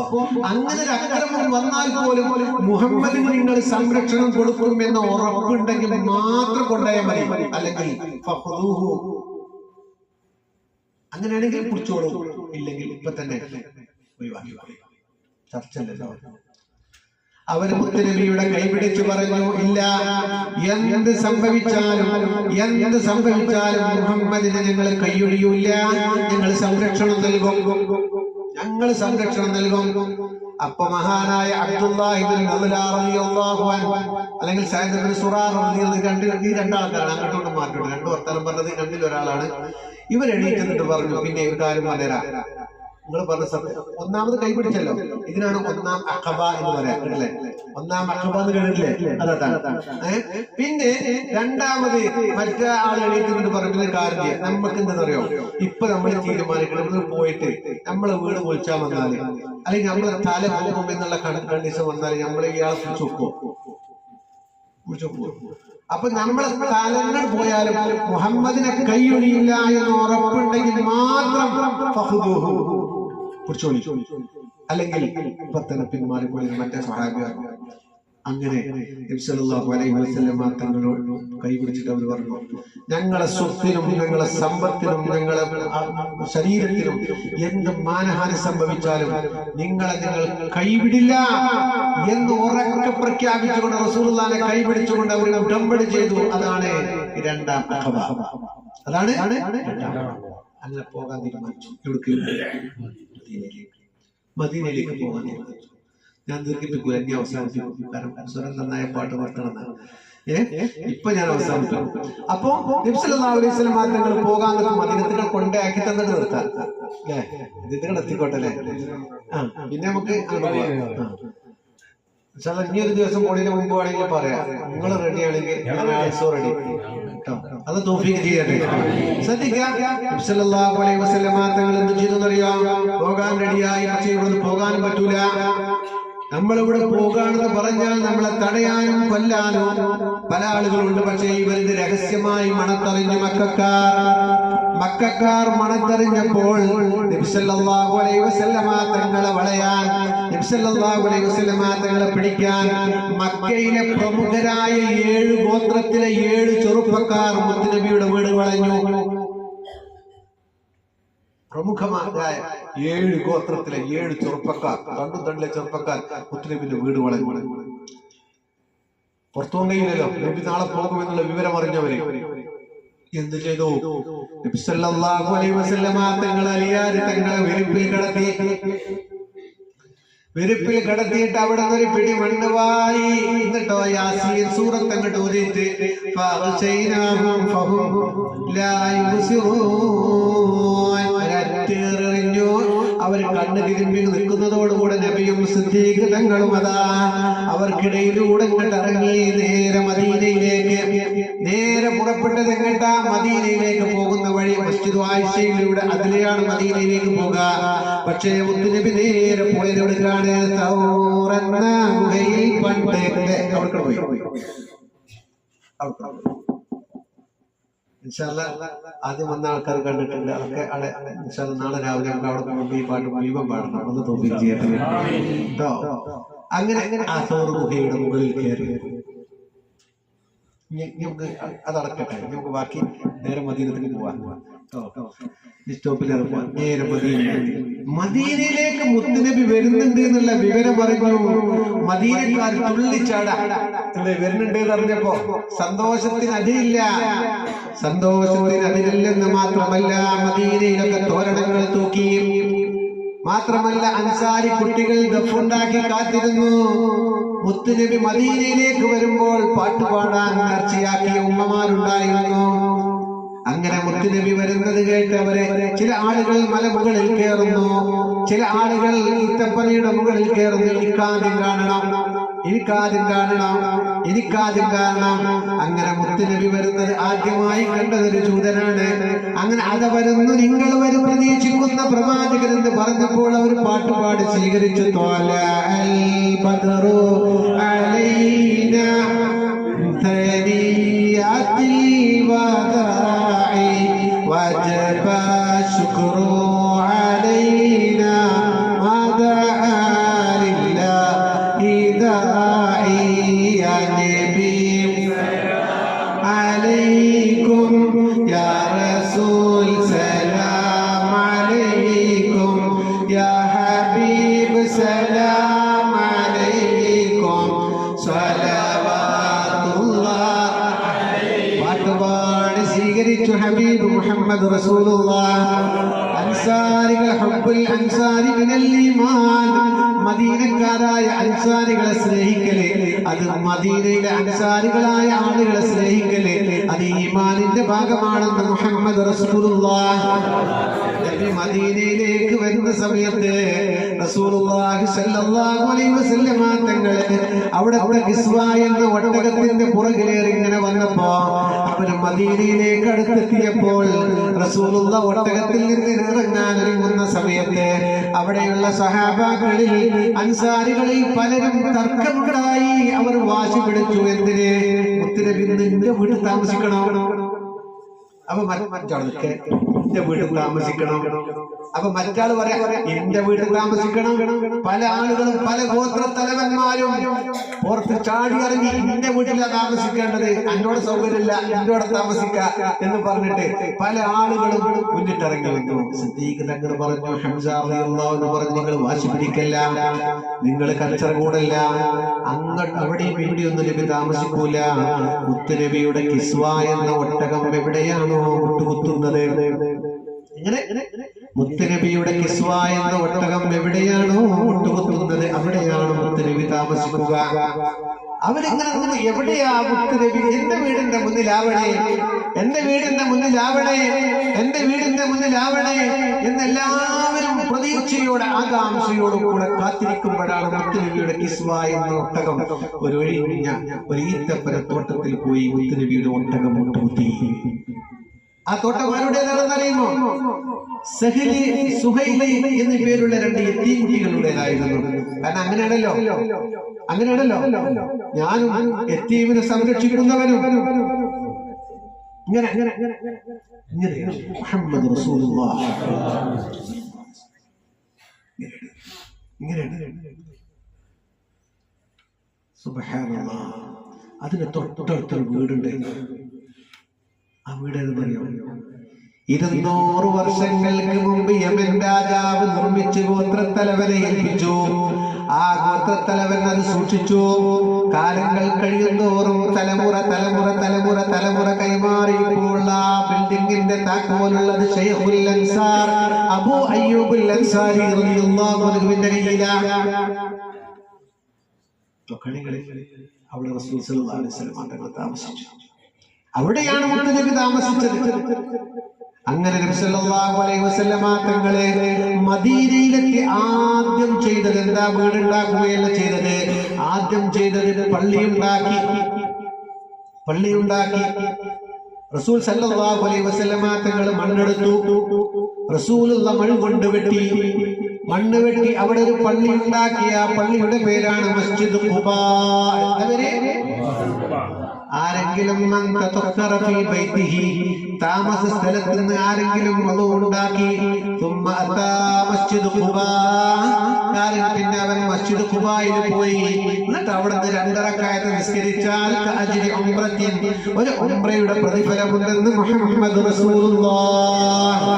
അങ്ങനെ ഒരു അക്രമം വന്നാൽ പോലും മുഹമ്മദിന് നിങ്ങൾ സംരക്ഷണം കൊടുക്കും എന്ന ഉറപ്പുണ്ടെങ്കിൽ മാത്രം കൊണ്ടുപോയാൽ മതി. അല്ലെങ്കിൽ അങ്ങനെയാണെങ്കിൽ പിടിച്ചോളൂ, ഇല്ലെങ്കിൽ ഇപ്പൊ തന്നെ ഒഴിവാക്കി. ചർച്ചല്ലോ. അവര് മുത്തുനബിയുടെ കൈപിടിച്ചു പറഞ്ഞു, ഇല്ല, എന്ത് സംഭവിച്ചാലും മുഹമ്മദിനെ ഞങ്ങൾ കൈയൊഴിയൂല, ഞങ്ങൾ സംരക്ഷണം നൽകും. അപ്പൊ മഹാനായ അബ്ദുല്ലാഹി ഇബ്നു റളിയല്ലാഹു അൻഹു അല്ലെങ്കിൽ സഅദ് ഇബ്നു സുറാറ റളിയല്ലാഹു അൻഹു, ഈ രണ്ടാൾക്കാരാണ്, അങ്ങോട്ടും മാറ്റോട്ട് രണ്ടു വർത്തമാനം പറഞ്ഞത്, രണ്ടിൽ ഒരാളാണ്. ഇവർ എണീറ്റിട്ട് പറഞ്ഞു, പിന്നെ ഒരു കാര്യം പറഞ്ഞുതരാം, നിങ്ങൾ പറഞ്ഞ സത്യം. ഒന്നാമത് കൈപിടിച്ചല്ലോ, ഇതിനാണ് ഒന്നാം അഖബ എന്ന് പറയാം, അല്ലേ? ഒന്നാം അഖബ എന്ന് കേട്ടില്ലേ? അതാണ്. പിന്നെ രണ്ടാമത് മറ്റേ ആൾ എണീറ്റിട്ട് പറഞ്ഞ കാര്യം നമുക്ക് എന്താണെന്നറിയോ? ഇപ്പൊ നമ്മൾ തീരുമാനിക്കണം, നമ്മൾ പോയിട്ട് നമ്മളെ വീട് പൊളിച്ചാൽ വന്നാല്, അല്ലെങ്കിൽ നമ്മളെ തല പോകും എന്നുള്ള കണ്ടീഷൻ വന്നാൽ നമ്മൾ ഇയാളെ പിടിച്ചു അപ്പൊ നമ്മളെ തലങ്ങൾ പോയാലും മുഹമ്മദിനെ കൈയൊഴിയില്ല എന്ന് ഉറപ്പുണ്ടെങ്കിൽ മാത്രം പിടിച്ചോളി, അല്ലെങ്കിൽ ഇപ്പൊ തന്നെ പിന്മാറിപ്പോയി. മറ്റേ സഹാബിയാർ അങ്ങനെ നബി സല്ലല്ലാഹു അലൈഹി വസല്ലം തങ്ങളോട് കൈപിടിച്ചിട്ട് അവർ പറഞ്ഞു, ഞങ്ങളെ സ്വത്തിനും ഞങ്ങളെ സമ്പത്തിനും ഞങ്ങളെ ശരീരത്തിനും എന്ത് മാനഹാനി സംഭവിച്ചാലും നിങ്ങൾ കൈവിടില്ല എന്ന് ഉറക്കെ പ്രഖ്യാപിച്ചുകൊണ്ട് റസൂലുള്ളാഹിനെ കൈപിടിച്ചുകൊണ്ട് അവർ ഉടമ്പടി ചെയ്തു. അതാണ് രണ്ടാം അഖബ. അതാണ് അങ്ങനെ പോകാൻ തീരുമാനിച്ചു. മദീനയിലേക്ക് പോകാൻ തീരുമാനിച്ചു. ഞാൻ ദീർഘിപ്പിക്കൂല, എന്നെ അവസാനിപ്പിക്കും, കാരണം സ്വരം നന്നായ പാട്ട് വർത്തണം. ഇപ്പൊ ഞാൻ അവസാനിപ്പിക്കും. അപ്പൊ നബി സല്ലല്ലാഹു അലൈഹി വസല്ലം തങ്ങൾ പോകാൻ മദീനത്തിൽ കൊണ്ടാക്കി തന്നിട്ട് നിർത്താം, അല്ലേ? ഇതിങ്ങൾ എത്തിക്കോട്ടെ, അല്ലേ? പിന്നെ നമുക്ക് ഇനി ഒരു ദിവസം പോണതിന് മുമ്പ് വേണമെങ്കിൽ പറയാം, നിങ്ങൾ റെഡി ആണെങ്കിൽ ഞാൻ ആൾസോ റെഡി. അത് തൗഫീഖ് ചെയ്യട്ടെ. ശ്രദ്ധിക്കാം, നബി സല്ലല്ലാഹു അലൈഹി വസല്ലം തങ്ങൾ എന്ത് ചെയ്തെന്നറിയാം? പോകാൻ റെഡിയായി, പക്ഷേ ഇവിടെ പോകാനും പറ്റൂല. നമ്മളിവിടെ പോകാണെന്ന് പറഞ്ഞാൽ നമ്മളെ തടയാനും കൊല്ലാനും പല ആളുകളുണ്ട്. പക്ഷേ ഇവരുടെ രഹസ്യമായി മണത്തറിഞ്ഞു മക്കക്കാർ മണത്തറിഞ്ഞപ്പോൾ നബി സല്ലല്ലാഹു അലൈഹി വസല്ലമ തങ്ങളെ വളയാൻ, നബി സല്ലല്ലാഹു അലൈഹി വസല്ലമ തങ്ങളെ പിടിക്കാൻ മക്കയിലെ പ്രമുഖരായ 7 ഗോത്രത്തിലെ 7 ചെറുപ്പക്കാർ മുത്തുനബിയുടെ വീട് വളഞ്ഞു. പ്രമുഖമായ 7 ഗോത്രത്തിലെ 7 ചെറുപ്പക്കാർ, രണ്ടും തണ്ടിലെ ചെറുപ്പക്കാർ മുത്തുനബിന്റെ വീട് വളഞ്ഞു. പുറത്തു കഴിയില്ലല്ലോ, നബി നാളെ പോകുമെന്നുള്ള വിവരം അറിഞ്ഞവര് എന്ത് ചെയ്തു? നബി സല്ലല്ലാഹു അലൈഹി വസല്ലമ തങ്ങളെ അലിയാർ തങ്ങളെ വെറുപ്പിൽ കിടത്തി വെരുപ്പിൽ കിടത്തിയിട്ട് അവിടെ ഒരു പിടി മണ്ണ് വാരി എന്നിട്ടോ യാസീൻ സൂറത്ത് അങ്ങോട്ട് ഊതിയിട്ട് ഒരറ്റെറിഞ്ഞു. അവർ കണ്ണ് തിരുമ്പി നിൽക്കുന്നതോടുകൂടെ നബിയും സിദ്ദീഖ് തങ്ങളും അതാ അവർക്കിടയിലൂടെ ഇങ്ങോട്ട് ഇറങ്ങി നേരെ മദീനയിലേക്ക്. നേരെ പുറപ്പെട്ടത് എങ്ങട്ടാ? മദീനയിലേക്ക് പോകുന്ന വഴി മസ്ജിദ് ആയിഷയിലൂടെ അതിലെയാണ് മദീനയിലേക്ക് പോകുക. പക്ഷേ മുത്തുനബി നേരെ പോയത് എവിടേക്കാണ്? തൗറെന്ന ഗുഹയിൽ പണ്ട് അവിടെ പോയി. ആദ്യം വന്ന ആൾക്കാർ കണ്ടിട്ടുണ്ട്. അതൊക്കെ നാളെ രാവിലെ നമുക്ക് അവിടെ പോകുമ്പോൾ ഈ പാട്ട് മുഴുവൻ പാടണം. ഒന്ന് തോന്നിയും ചെയ്യട്ടെ കേട്ടോ. അങ്ങനെ ആ തൗർ ഗുഹയുടെ മുകളിൽ കയറി നമുക്ക് അതടക്കട്ടെ. നമുക്ക് ബാക്കി നേരെ മദീനത്തിലേക്ക് പോവാൻ സ്റ്റോപ്പിൽ ഇറങ്ങുക. നേരെ മദീനയിലേക്ക് മുത്തുനബി വരുന്നുണ്ട് എന്നുള്ള വിവരം അറിഞ്ഞു. മദീനക്കാർ തുള്ളിച്ചാടാ വരുന്നുണ്ട് എന്ന് അറിഞ്ഞപ്പോ സന്തോഷത്തിന് അതിരില്ല. സന്തോഷത്തിന് അതിരില്ലെന്ന് മാത്രമല്ല, മദീനയിലൊക്കെ തോരണങ്ങൾ തൂക്കി. മാത്രമല്ല അൻസാരി കുട്ടികൾ ദഫുണ്ടാക്കി കാത്തിരുന്നു. മുത്തുനബി മദീനയിലേക്ക് വരുമ്പോൾ പാട്ടുപാടാൻ നേർച്ചയാക്കിയ ഉമ്മമാരുണ്ടായിരുന്നു. അങ്ങനെ മുത്തുനബി വരുന്നത് കേട്ട് അവരെ ചില ആളുകൾ മലമുകളിൽ കയറുന്നു, ചില ആളുകൾ ഈത്തപ്പനയുടെ മുകളിൽ കയറുന്നു. എനിക്കാദ്യം കാണണം, എനിക്കാദ്യം കാണണം, എനിക്കാദ്യം കാണണം. അങ്ങനെ മുത്തുനബി വരുന്നത് ആദ്യമായി കണ്ടതൊരു ജൂതനാണ്. അങ്ങനെ അത് വരുന്നു, നിങ്ങൾ വരും പ്രതീക്ഷിക്കുന്ന പ്രവാചകൻ എന്ന് പറഞ്ഞപ്പോൾ അവർ പാട്ടുപാടി സ്വീകരിച്ചു. وجب الشكر علينا ما دعا لله داعي يا نبي عليكم يا رسول سلام عليكم يا حبيب سلام عليكم صلوات الله സ്വീകരിച്ചു. ഹബീബ് മുഹമ്മദ് റസൂലുള്ളാഹ്. അൻസാരികൾ ഹബ്ബുൽ അൻസാരി മിനൽ ഈമാൻ. മദീനക്കാരായ അൻസാരികളെ സ്നേഹിക്കല്, അത് മദീനയിലെ അൻസാരികളായ ആളുകളെ സ്നേഹിക്കല്, അത് ഈമാനിന്റെ ഭാഗമാണെന്ന് മുഹമ്മദ് റസൂലുള്ളാഹ്. നബി മദീനയിലേക്ക് വരുന്ന സമയത്ത് റസൂലുള്ളാഹി സ്വല്ലല്ലാഹു അലൈഹി വസല്ലമ തങ്ങൾ അവിടെ കിസ്വ എന്ന ഒട്ടകത്തിന്റെ പുറകിലേറി ഇങ്ങനെ വന്നപ്പോ അവര് മദീനയിലേക്ക് അടുത്തെത്തിയപ്പോൾ റസൂലുള്ള ഒട്ടകത്തിൽ നിന്ന് ഇറങ്ങാൻ ഒരുങ്ങുന്ന സമയത്ത് അവിടെയുള്ള സഹാബാക്കളിൽ അൻസാരികളിൽ പലരും തർക്കമുണ്ടായി. അവർ വാശി പിടിച്ചു. എന്തിന്? മുത്തുനബി നിന്റെ വീട്ടിൽ താമസിക്കണോ? അപ്പൊ മറ്റൊക്കെ എന്റെ വീട്ടിൽ താമസിക്കണം. അപ്പൊ മറ്റാള് പറയാ എന്റെ വീട്ടിൽ താമസിക്കണം. പല ആളുകളും പല ഗോത്രത്തലവന്മാരും പുറത്ത് ചാടി ഇറങ്ങി എന്റെ വീട്ടിലാണ് താമസിക്കേണ്ടത്, എന്നോട് സൗകര്യമില്ല, എന്നോട് താമസിക്ക എന്ന് പറഞ്ഞിട്ട് പല ആളുകളും മുന്നിട്ടിറങ്ങി വന്നു. സിദ്ദീഖ് തങ്ങൾ പറഞ്ഞു, ഹംസ റളിയല്ലാഹു അൻഹു പറഞ്ഞു, നിങ്ങൾ വാശി പിടിക്കല്ല, നിങ്ങൾ കച്ചറ കൂടല്ല, അങ്ങോട്ട് അവിടെയും ഇവിടെയൊന്നും നബി താമസിക്കൂല. മുത്തുനബിയുടെ കിസ്വ എന്ന ഒട്ടകം എവിടെയാണോ മുട്ടുകുത്തുന്നത്, മുത്തുനബിയുടെ കിസ്വ എന്ന ഒട്ടകം എവിടെയാണോ മുട്ടുകുത്തുന്നത് അവിടെയാണ് മുത്തുനബി താമസിക്കുക. അവരിങ്ങനെ എവിടെയാ മുത്തുനബി? എന്റെ വീടിന്റെ മുന്നിലാവണേ, എന്റെ വീടിന്റെ മുന്നിലാവണേ, എന്റെ വീടിന്റെ മുന്നിലാവണേ എന്നെല്ലാവരും പ്രതീക്ഷയോടെ ആകാംക്ഷയോടും കൂടെ കാത്തിരിക്കുമ്പോഴാണ് മുത്തുനബിയുടെ കിസ്വ എന്ന ഒട്ടകം ഒരു ഒഴിഞ്ഞ ഒരു ഈത്തപ്പന തോട്ടത്തിൽ പോയി മുത്തുനബിയുടെ ഒട്ടകം മുട്ടുകുത്തി. ആ തോട്ടം ആരുടേതാണെന്നറിയുമോ? സഹലി, സുഹൈലി എന്നീ പേരുള്ള രണ്ട് യതീംകുട്ടികളുടേതായിരുന്നു. കാരണം അങ്ങനെയാണല്ലോ ഞാനും യതീമിനെ സംരക്ഷിക്കുന്നവനും. ഇങ്ങനെ മുഹമ്മദ് റസൂലുള്ളാഹി ഇങ്ങനെയാണ്. സുബ്ഹാനല്ലാഹ്. അതിന് തൊട്ടടുത്തൊരു വീടുണ്ട്. ആ വീട് ഏത് പറയോ? 200 വർഷങ്ങൾക്ക് മുമ്പ് യമൻ രാജാവ് നിർമ്മിച്ച് ഗോത്രത്തലവനെ ഏൽപ്പിച്ചു. ആ ആ ഗോത്രത്തലവൻ അത് സൂക്ഷിച്ചു. കാലങ്ങൾ കഴിയുന്തോറും തലമുറ കൈമാറിയിട്ടുള്ള ബിൽഡിംഗിന്റെ താക്കോലുള്ളത് ശൈഖുൽ അൻസാർ അബൂ അയ്യൂബുൽ അൻസാരി റളിയല്ലാഹു അൻഹുവിന്റെ കയ്യിലാണ്. അവിടെ റസൂൽ സല്ലല്ലാഹു അലൈഹി വസല്ലം തങ്ങൾ താമസിച്ചു. അവിടെയാണ് മുത്തുനബി താമസിച്ചത്. അങ്ങനെ നബി സല്ലല്ലാഹു അലൈഹി വസല്ലം തങ്ങളെ മദീനയിലെത്തി ആദ്യം ചെയ്തത് എന്താ? വീടുണ്ടാക്കുകയല്ല ചെയ്തത്. ആദ്യം ചെയ്തത് പള്ളിയുണ്ടാക്കി. റസൂൽ സല്ലല്ലാഹു അലൈഹി വസല്ലം തങ്ങൾ മണ്ണെടുത്തു. റസൂലുള്ള മണ്ണ് വെട്ടി അവിടെ ഒരു പള്ളി ഉണ്ടാക്കിയ പള്ളിയുടെ പേരാണ് മസ്ജിദ് ഖുബാ. ആരെങ്കിലും താമസ സ്ഥലത്ത് നിന്ന് ആരെങ്കിലും അത് ഉണ്ടാക്കി പിന്നെ അവൻ മസ്ജിദ് ഖുബായിൽ പോയി. എന്നിട്ട് അവിടെ നിന്ന് 2 റക്അത്ത് നിസ്കരിച്ചാൽ ഒരു ഉംറയുടെ പ്രതിഫലമുണ്ടെന്ന് മുഹമ്മദ് റസൂലുള്ളാഹ്.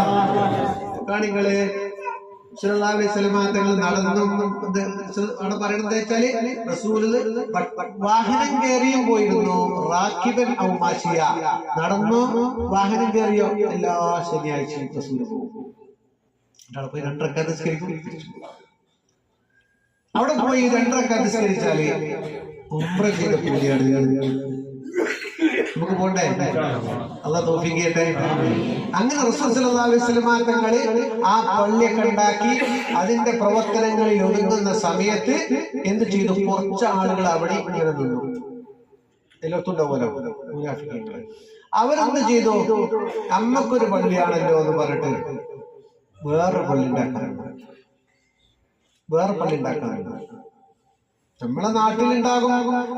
നിങ്ങള് സല്ലല്ലാഹു അലൈഹി വസല്ലം തങ്ങൾ നടന്നു അവിടെ പറയുന്നത് വെച്ചാല് റസൂല് വാഹനം കയറിയും പോയിരുന്നു. റാക്കിബൻ ഔ മാശിയ, നടന്നോ വാഹനം കയറിയോ എല്ലാ ശനിയാഴ്ചയും റസൂല് പോകും. പോയി 2 റക്അത്ത് നിസ്കരിക്കും. അവിടെ പോയി 2 റക്അത്ത് നിസ്കരിച്ചാല് ഉംറ ചെയ്ത കൂലിയാണ്. നമുക്ക് പോണ്ടേ? അല്ലാഹു തൗഫീഖ് ചെയ്യട്ടെ. അങ്ങനെ റസൂൽ സല്ലല്ലാഹു അലൈഹി വസല്ലം തങ്ങൾ ആ പള്ളിയൊക്കെ ഉണ്ടാക്കി അതിന്റെ പ്രവർത്തനങ്ങളിൽ ഒതുങ്ങുന്ന സമയത്ത് എന്ത് ചെയ്തു? കുറച്ച് ആളുകൾ അവിടെ ഇങ്ങനെ നിന്നു. എല്ലാത്തുണ്ടാവുമല്ലോ മുനാഫിഖീങ്ങൾ. അവരെന്ത് ചെയ്തു? നമ്മക്കൊരു പള്ളിയാണല്ലോ എന്ന് പറഞ്ഞിട്ട് വേറെ പള്ളി ഉണ്ടാക്കാറുണ്ട്. നമ്മളെ നാട്ടിലുണ്ടാകും.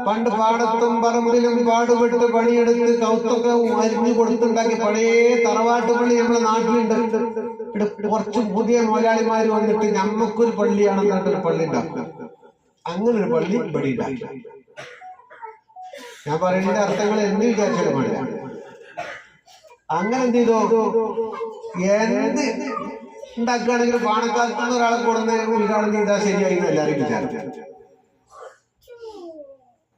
പണ്ട് പാടത്തും പറമ്പിലും പാടുപെട്ട് പണിയെടുത്ത് കൗത്തൊക്കെ അരിഞ്ഞു കൊടുത്തുണ്ടാക്കി പഴയ തറവാട്ട് പള്ളി നമ്മളെ നാട്ടിലുണ്ട്. കുറച്ച് പുതിയ മുതലാളിമാർ വന്നിട്ട് നമ്മക്കൊരു പള്ളിയാണെന്ന് പറഞ്ഞിട്ടൊരു പള്ളി ഉണ്ടാക്കും. അങ്ങനെ ഒരു പള്ളി ഇവിടെ ഉണ്ടാക്കി. ഞാൻ പറയുന്നതിന്റെ അർത്ഥങ്ങൾ എന്ത് വിചാരിച്ചാലും പാടില്ല. അങ്ങനെ എന്ത് ചെയ്തോ? എന്ത് ഉണ്ടാക്കുകയാണെങ്കിൽ പാണക്കാലത്തുനിന്ന് ഒരാളെ കൊടുന്ന് ഉദ്ഘാടനം ചെയ്താൽ ശരിയായി എന്ന് എല്ലാവരും വിചാരിച്ചു.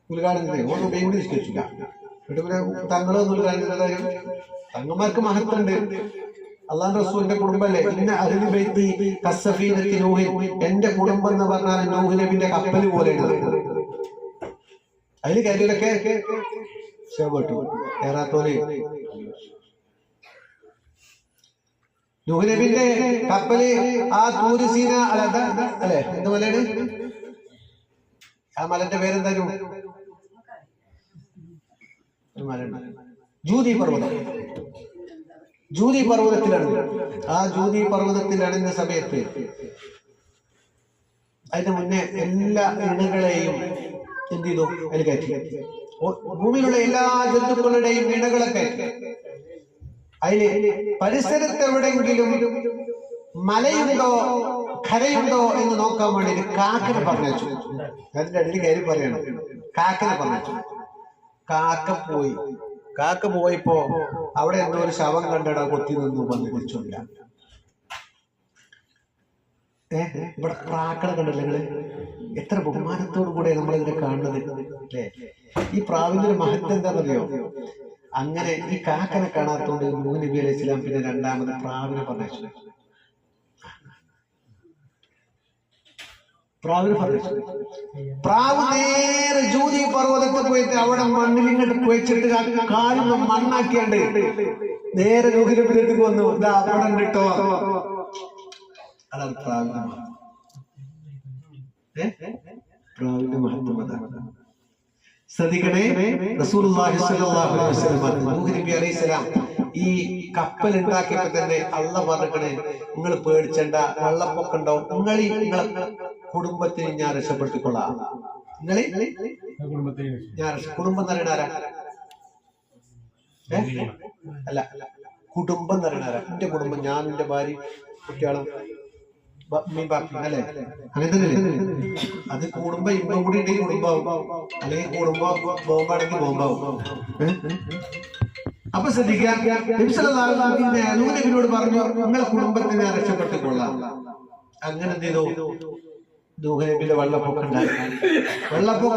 ഉദ്ഘാടനം ചെയ്യും ഒന്നും ഇംഗ്ലീഷ് കഴിച്ചില്ല. എന്നിട്ട് പിന്നെ തങ്ങളൊന്നും ഉദ്ഘാടനം ചെയ്താലും തങ്ങന്മാർക്ക് മഹത്വമുണ്ട്. അള്ളാഹുവിന്റെ റസൂലിന്റെ കുടുംബല്ലേ. ഇന്ന അഹ്ലി ബൈത്തി കസ്സഫീനത്തി നൂഹ്, എന്റെ കുടുംബം എന്ന് പറഞ്ഞാൽ നൂഹ് നബിന്റെ കപ്പൽ പോലെയാണ്. അതിൽ കാര്യങ്ങളൊക്കെ ശേപ്പെട്ടു ഏറാത്തോല്. നൂഹ് നബിന്റെ കപ്പല് ആ തൂര് സീന അല്ലെ എന്ത് മലയാണ്? ആ മലന്റെ പേരെന്തായാലും ജൂതി പർവ്വതത്തിലാണ്. ആ ജൂതി പർവ്വതത്തിൽ അണിഞ്ഞ സമയത്ത് അതിന് മുന്നേ എല്ലാ ഇണകളെയും എന്ത് ചെയ്തു? അതിൽ കയറ്റി. ഭൂമിയിലുള്ള എല്ലാ ജന്തുക്കളുടെയും ഇണകളൊക്കെ അതില് പരിസരത്ത് എവിടെയെങ്കിലും മലയുണ്ടോ ഖരയുണ്ടോ എന്ന് നോക്കാൻ വേണ്ടി കാക്കനെ പറഞ്ഞു. അതിന്റെ അടിയിൽ കയറി പറയാണ് കാക്കനെ പറഞ്ഞു. കാക്ക പോയപ്പോ അവിടെ എന്തോ ഒരു ശവം കണ്ടിട കൊത്തി നിന്നു വന്ന് തിരിച്ചില്ല. ഇവിടെ പ്രാക്കളെ കണ്ടല്ലേ നിങ്ങള്? എത്ര ബഹുമാനത്തോടു കൂടെ നമ്മളിതിനെ കാണുന്നത് അല്ലേ? ഈ പ്രാവിന്റെ ഒരു മഹത്വം എന്താണെന്നറിയോ? അങ്ങനെ ഈ കാക്കനെ കാണാത്തോണ്ട് നൂഹ് നബി അലൈഹി സ്വലാം പിന്നെ 2ാമത് പ്രാവിനെ പറഞ്ഞു. പ്രാവ് നേരെ ജൂതി പർവ്വതത്തിൽ പോയിട്ട് അവിടെ മണ്ണിലിങ്ങോട്ട് കുഴച്ചിട്ട് കാലിൽ മണ്ണാക്കിയാണ്ട് നേരെ നൂഹ് നബിയുടെ അടുത്ത് വന്നു. ഇതാ അവിടെ കിട്ടോ. അതാണ് പ്രാവിന്റെ മഹത്വം. അതാണ് ശ്രദ്ധിക്കണേ. റസൂലുള്ളാഹി സ്വല്ലല്ലാഹു അലൈഹി വസല്ലം നൂഹ് നബി അലൈഹി സലാം ഈ കപ്പൽ ഉണ്ടാക്കിയപ്പോ തന്നെ അള്ളാഹ് പറഞ്ഞേ, നിങ്ങൾ പേടിച്ചണ്ട, വെള്ളപ്പൊക്കം ഉണ്ടാവും, നിങ്ങളെ കുടുംബത്തിന് ഞാൻ രക്ഷപ്പെടുത്തിക്കൊള്ളാം. കുടുംബം എന്ന് പറയണാരാ? അല്ല, കുടുംബം എന്ന് പറയണാരാ? എന്റെ കുടുംബം, ഞാനും എന്റെ ഭാര്യ കുട്ടികളും അല്ലെ? അങ്ങനെ തന്നെ. അത് കൂടുമ്പോ ഇമ്പം കൂടി ഉണ്ടെങ്കിൽ കുടുംബാവും, അല്ലെങ്കിൽ കൂടുമ്പോ ബോംബാണെങ്കിൽ ബോംബാവും. അപ്പൊ ശ്രദ്ധിക്കാം, നൂഹ് നബിയോട് പറഞ്ഞു നിങ്ങളെ കുടുംബത്തിനെ രക്ഷപ്പെട്ടുകൊള്ളാം. അങ്ങനെ എന്ത് ചെയ്തു? നൂഹ് നബിയുടെ വെള്ളപ്പൊക്കം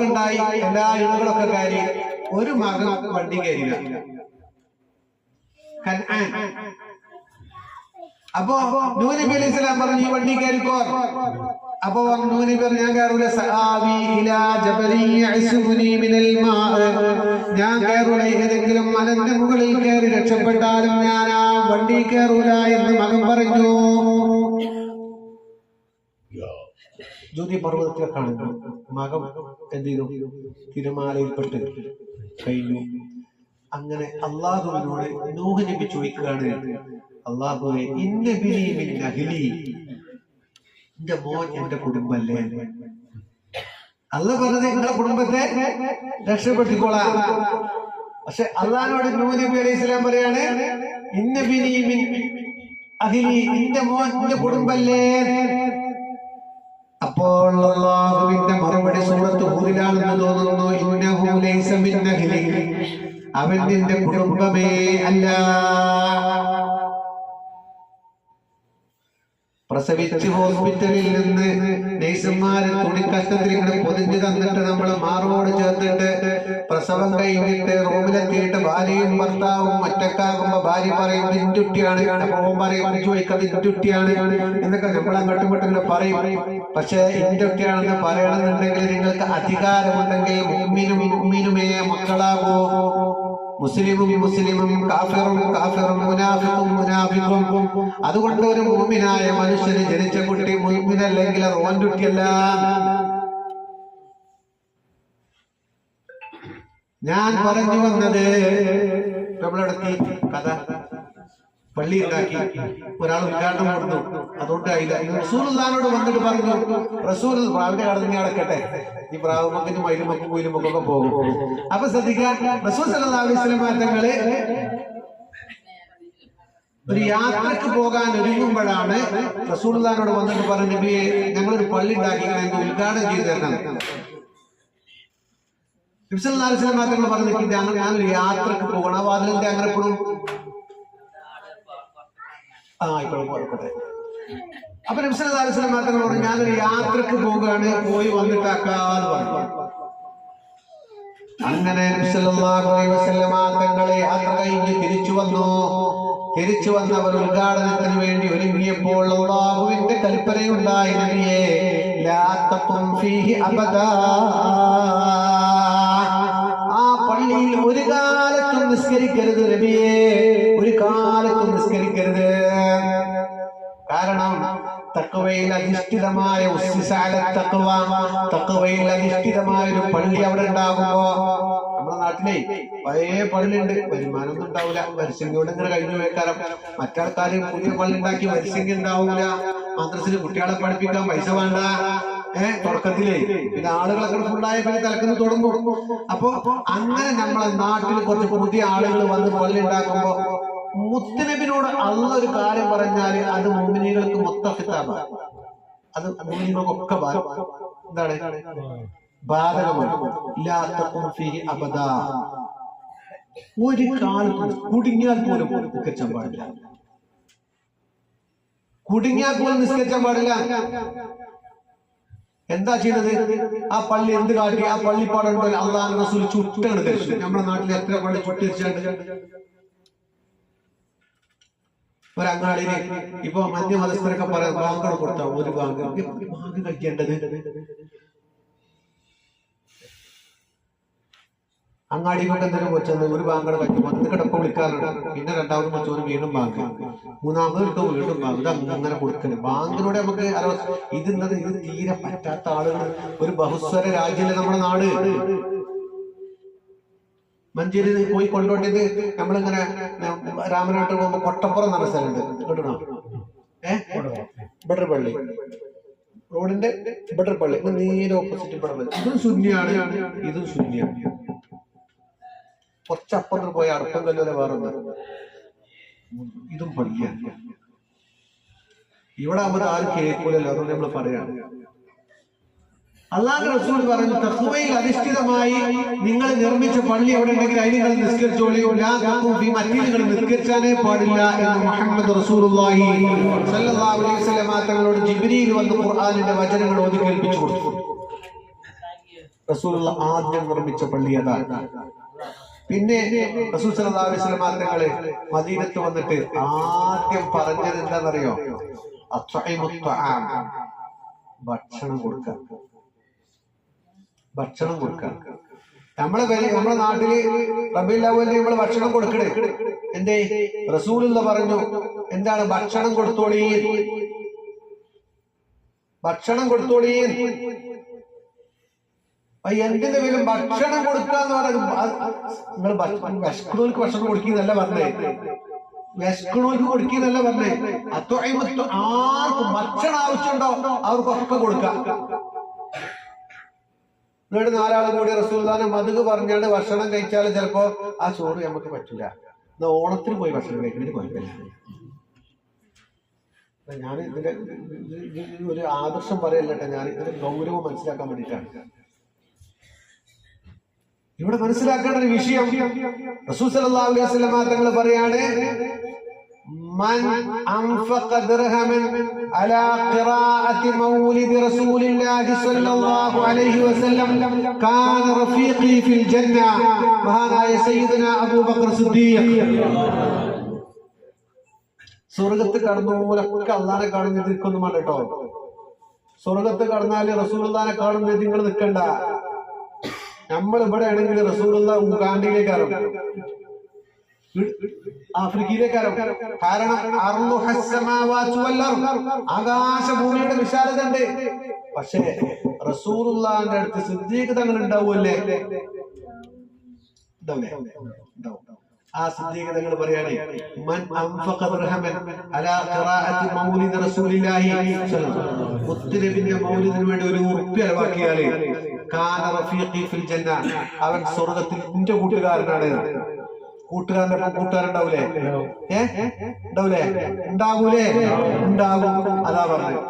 ഉണ്ടായി, എല്ലാ ഇണകളൊക്കെ കയറി. ഒരു മകൻ വണ്ടി കയറിയില്ല, കൻആൻ. അപ്പൊ നൂഹ് നബി അലൈഹി സ്വലാം പറഞ്ഞു, ഈ വണ്ടി കയറിക്കോ. അപ്പൊ നൂഹ് നബി പറഞ്ഞു, ഞാൻ കയറൂല. ഞാൻ കയറൂല, ഏതെങ്കിലും മലന്റെ മുകളിൽ കയറി രക്ഷപ്പെട്ടാലും ഞാൻ ആ വണ്ടി കയറൂല എന്ന് മകൻ പറഞ്ഞു. ജൂതി പർവ്വതത്തിലെ കാണുന്നു മകൻ എന്ത് ചെയ്തു? തിരമാലയിൽപ്പെട്ട് കഴിഞ്ഞു. അങ്ങനെ അള്ളാഹുവിനോട് നൂഹ് നബി ചോദിക്കുകയാണ്, അള്ളാഹുവേ, എന്റെ മോൻ എന്റെ കുടുംബല്ലേ? അള്ളാഹ് പറഞ്ഞത് നിങ്ങളുടെ കുടുംബത്തെ രക്ഷപ്പെടുത്തിക്കോളാം. പക്ഷെ അള്ളാഹിനോട് നൂഹ് നബി അലൈഹി സ്വലാം പറയാണ്, എന്റെ മോൻ എന്റെ കുടുംബല്ലേ? അപ്പോൾ അല്ലാഹുവിന്റെ മറുപടി സൂറത്ത് ഹൂദിലാണെന്ന് തോന്നുന്നു. ഇന്നഹു ലൈസ മിൻ അഹ്ലി, അവൻ നിന്റെ കുടുംബമേ അല്ല. പ്രസവിച്ച് ഹോസ്പിറ്റലിൽ നിന്ന് നേഴ്സുമാര് തുണിക്കഷ്ടത്തിൽ ഇങ്ങനെ പൊതിഞ്ഞു തന്നിട്ട് നമ്മള് മാറോട് ചേർത്തിട്ട് പ്രസവം കഴിഞ്ഞിട്ട് റൂമിലെത്തിയിട്ട് ഭാര്യയും ഭർത്താവും ഒറ്റക്കാകുമ്പോ ഭാര്യ പറയും നിൻറ്റുട്ടിയാണ്, പോകാൻ പറയും ചോദിക്കുന്നത് നിൻറ്റുട്ടിയാണ് എന്നൊക്കെ നമ്മൾ അങ്ങോട്ടും ഇങ്ങോട്ടും പറയും. പക്ഷെ നിൻറ്റുട്ടിയാണെന്ന് പറയണമെന്നുണ്ടെങ്കിൽ നിങ്ങൾക്ക് അധികാരമുണ്ടെങ്കിൽ മുഅ്മിനുമേ മക്കളാകോ, മുസ്ലിമും കാഫിറും മുനാഫിഖും. അതുകൊണ്ട് ഒരു മുഅ്മിനായ മനുഷ്യന് ജനിച്ച കുട്ടി മുഅ്മിനല്ലെങ്കിൽ അത് ഓൻ കുട്ടിയല്ല. ഞാൻ പറഞ്ഞു വന്നത്, നമ്മളെടുത്തി കഥ പള്ളി ഉണ്ടാക്കി ഒരാൾ ഉദ്ഘാടനം കൊടുത്തു, അതുകൊണ്ടായില്ല. റസൂലുള്ളാഹിനോട് വന്നിട്ട് പറഞ്ഞു, റസൂൽ പ്രാവിന്റെ കടന്നു അടക്കട്ടെ, ഈ പ്രാവുമക്കിനും മയിലുമക്കും കുയിലുമൊക്കെ ഒക്കെ പോകും. അപ്പൊ ശ്രദ്ധിക്കാൻ, റസൂൽ സല്ലല്ലാഹു അലൈഹി വസല്ലം തങ്ങള് ഒരു യാത്രക്ക് പോകാൻ ഒരുങ്ങുമ്പോഴാണ് റസൂലുള്ളാഹിനോട് വന്നിട്ട് പറഞ്ഞു, നബിയെ, ഞങ്ങളൊരു പള്ളി ഉണ്ടാക്കി ഉദ്ഘാടനം ചെയ്തു തരണം. നബി സല്ലല്ലാഹു അലൈഹി വസല്ലം തങ്ങൾ പറഞ്ഞു, ഞാനൊരു യാത്രക്ക് പോകണം. അപ്പൊ അതിലെന്താ അങ്ങനെ എപ്പോഴും ആയിക്കോട്ടെ. അപ്പൊ നബി സല്ലല്ലാഹു അലൈഹി വസല്ലം തങ്ങൾ പറഞ്ഞു, ഞാനൊരു യാത്രക്ക് പോവുകയാണ്, പോയി വന്നിട്ടാക്കാന്ന് പറഞ്ഞു. അങ്ങനെ നബി സല്ലല്ലാഹു അലൈഹി വസല്ലം തങ്ങളെ യാത്ര കഴിഞ്ഞ് തിരിച്ചു വന്നവർ ഉദ്ഘാടനത്തിന് വേണ്ടി ഒരുങ്ങിയപ്പോൾ അല്ലാഹുവിന്റെ കൽപ്പനയുണ്ടായി, നബിയേ, ലാ തഖും ഫീഹി അബദാ, ആ പള്ളിയിൽ ഒരു കാലത്തും നിസ്കരിക്കരുത് നബിയേ, ഒരു കാലത്തും നിസ്കരിക്കരുത്. കാരണം തഖ്വയിൽ അധിഷ്ഠിതമായ തഖ്വയിൽ അധിഷ്ഠിതമായ ഒരു പള്ളി അവിടെ ഉണ്ടാകുമ്പോ, നമ്മുടെ നാട്ടിലെ പഴയ പള്ളിയുണ്ട്, വരുമാനമൊന്നും ഉണ്ടാവില്ല, വരിസംഖ്യയോടെ ഇങ്ങനെ കഴിഞ്ഞു പോയേക്കാരം. മറ്റാൾക്കാര് പുതിയ പള്ളി ഉണ്ടാക്കി വരിസംഖ്യ ഉണ്ടാവില്ല, മദ്രസിൽ കുട്ടികളെ പഠിപ്പിക്കാൻ പൈസ വേണ്ട, തുടക്കത്തിലേ പിന്നെ ആളുകളൊക്കെ ഫുള്ളായ പിന്നെ തലക്കുന്ന തുടങ്ങും. അപ്പൊ അങ്ങനെ നമ്മളെ നാട്ടിൽ കുറച്ച് പുതിയ ആളുകൾ വന്ന് പള്ളി ഉണ്ടാക്കുമ്പോ മുത്തനബിനോട് അള്ളാഹ് ഒരു കാര്യം പറഞ്ഞാല് അത് മുഅ്മിനീങ്ങൾക്ക് മൊത്തം ഖിതാബാണ്, അത് മുഅ്മിനീങ്ങൾക്കൊക്കെ എന്താണ് ബാധകമാണ്. ലാ തഖും ഫീഹി അബദാ, ഒരു കാലത്തും കുടുങ്ങിയാൽ പോലും നിസ്കരിച്ചാൻ പാടില്ല, കുടുങ്ങിയാൽ പോലും നിസ്കരിച്ചാൻ പാടില്ല. എന്താ ചെയ്തത്? ആ പള്ളി എന്ത് കാട്ടി? ആ പള്ളിപ്പാടുണ്ടോ അള്ളാഹു റസൂൽ ചുട്ടാണ് ധരിച്ചു. നമ്മുടെ നാട്ടിൽ എത്ര പള്ളി ചുട്ടിരിച്ചാണ്ട് ഒരങ്ങാടിന് ഇപ്പൊ മധ്യമതസ്ഥരൊക്കെ പറയാം, ബാങ്ക് കൊടുത്താൽ ഒരു ബാങ്ക് കഴിക്കേണ്ടത് അങ്ങാടിയിലൊക്കെ എന്തെങ്കിലും വെച്ചത് ഒരു ബാങ്ക് കഴിക്കും, ഒന്ന് കിടപ്പ് വിളിക്കാറുണ്ട്, പിന്നെ രണ്ടാമത് വെച്ചോന് വീണ്ടും ബാങ്ക്, മൂന്നാമത് കിട്ടും വീണ്ടും ബാങ്ക്. ഇത് അങ്ങനെ കൊടുക്കല് ബാങ്കിനോട് നമുക്ക് ഇത് തീരെ പറ്റാത്ത ആളുകൾ. ഒരു ബഹുസ്വര രാജ്യമല്ലേ നമ്മുടെ നാട്. മഞ്ചേരി പോയി കൊണ്ടോട്ടിയത് നമ്മളിങ്ങനെ രാമനാട്ട് പോകുമ്പോ കൊട്ടപ്പുറം എന്ന സ്ഥലമുണ്ട്, കേട്ടോ? ബട്ടർ പള്ളി റോഡിന്റെ ബട്ടർ പള്ളി നേരെ ഓപ്പോസിറ്റ് പള്ളി. ഇതും ശൂന്യാണ്, ഇതും ശൂന്യാണ്. കുറച്ചപ്പുറത്ത് പോയ അടുപ്പം കല്ലുവരെ വേറെ ഇതും പള്ളിയാണ്. ഇവിടെ ആകുമ്പോൾ ആരും കേൾക്കൂലല്ലോ, അതുകൊണ്ട് നമ്മൾ പറയാണ്. അല്ലാഹു റസൂൽ പറഞ്ഞു തഖ്വയിൽ അധിഷ്ഠിതമായി നിങ്ങൾ നിർമ്മിച്ച പള്ളി എവിടെ ഉണ്ടെങ്കിൽ അതിൽ നിങ്ങൾ നിസ്കരിച്ചോളിയോ, മറ്റു നിസ്കരിച്ചാനേ പാടില്ല എന്ന് മുഹമ്മദ് റസൂലുള്ളാഹി സ്വല്ലല്ലാഹു അലൈഹി വസല്ലം തങ്ങളോട് ജിബ്രീൽ വന്ന് ഖുർആനിന്റെ വചനങ്ങൾ ഓതി കേൾപ്പിച്ചു കൊടുത്തു. റസൂലുള്ള ആദ്യം നിർമ്മിച്ച പള്ളി അതാണ്. പിന്നെ റസൂൽ സല്ലല്ലാഹു അലൈഹി വസല്ലം തങ്ങളെ മദീനത്ത് വന്നിട്ട് ആദ്യം പറഞ്ഞത് എന്താണെന്നറിയോ? അത്വഇമുത് ത്വആം, ഭക്ഷണം കൊടുക്കുക. ഭക്ഷണം കൊടുക്കുക. നമ്മളെ നാട്ടില് റബീഉൽ അവ്വലിന് നമ്മൾ ഭക്ഷണം കൊടുക്കണേ. എന്തേ? റസൂലുള്ള പറഞ്ഞു എന്താണ്? ഭക്ഷണം കൊടുത്തോളീ, ഭക്ഷണം കൊടുത്തോളീ. എന്തിന്റെ പേരും ഭക്ഷണം കൊടുക്കുക എന്ന് പറയുന്നത് നിങ്ങൾ വിശക്കണോർക്ക് ഭക്ഷണം കൊടുക്കുന്നല്ല പറഞ്ഞേ, വിശക്കണോർക്ക് കൊടുക്കുന്നല്ല പറഞ്ഞേ. ആർക്കും ഭക്ഷണം ആവശ്യമുണ്ടോ അവർക്കൊക്കെ കൊടുക്കാം. എന്നിട്ട് നാലാളും കൂടി റസൂലുള്ളാഹിനെ മദ്ഹ് പറഞ്ഞാണ്ട് ഭക്ഷണം കഴിച്ചാൽ ചിലപ്പോ ആ ചോറ് നമുക്ക് പറ്റില്ല. എന്നാ ഓണത്തിന് പോയി ഭക്ഷണം കഴിക്കുന്നതിന് കുഴപ്പമില്ല. ഞാൻ ഇതിന്റെ ഒരു ആദർശം പറയല്ലേട്ടെ, ഞാൻ ഇതിന്റെ ഗൗരവം മനസ്സിലാക്കാൻ വേണ്ടിയിട്ടാണ്. ഇവിടെ മനസ്സിലാക്കേണ്ട ഒരു വിഷയം, റസൂൽ സല്ലല്ലാഹു അലൈഹി വസല്ലം തങ്ങൾ പറയാണ്, മൻ അൻഫഖ ദിർഹമൻ അലാ ഖിറാഅത്തി മൗലിദി റസൂലില്ലാഹി സ്വല്ലല്ലാഹു അലൈഹി വസല്ലം കാന റഫീഖി ഫിൽ ജന്ന. മഹാനായ സയ്യിദുനാ അബൂബക്കർ സിദ്ദീഖ് സ്വർഗ്ഗത്ത് കടന്നോലൊക്കെ അല്ലാഹനെ കാണുന്നത് നിൽക്കൊന്നും വേണ്ട കേട്ടോ. സ്വർഗ്ഗത്ത് കടന്നാല് റസൂലുള്ളാഹിനെ കാണുന്നത് നിങ്ങൾ നിൽക്കണ്ട. നമ്മൾ ഇവിടെ ആണെങ്കിൽ റസൂലുള്ള ഉഗാണ്ടയിലേക്ക് ഇറങ്ങും, ആഫ്രിക്കയിലേക്ക് ഇറങ്ങും. കാരണം ആകാശഭൂമിയുടെ വിശാലത ഉണ്ട്. പക്ഷേ റസൂലുള്ളാഹിന്റെ അടുത്ത് സിദ്ദീഖ് തങ്ങൾ ഉണ്ടാവുമല്ലേ? ആ സിദ്ദീഖ് തങ്ങൾ പറയാണ്, മൻ അൻഫഖ ദിർഹമൻ അലാ ഖിറാഅത്തി മൗലിദി റസൂലില്ലാഹി മുത്തനബിന്റെ മൗലിദിന് വേണ്ടി ഒരു ഉറുപ്പ്യ ചെലവാക്കിയാല് കാന റഫീഖി ഫിൽ ജന്ന, അവൻ സ്വർഗ്ഗത്തിൽ എന്റെ കൂട്ടുകാരനാണ്. കൂട്ടുകാരന്റെ കൂട്ടുകാരുണ്ടാവൂലേ? ഉണ്ടാവൂലേ? ഉണ്ടാകൂലേ? ഉണ്ടാകും. അതാ പറഞ്ഞു.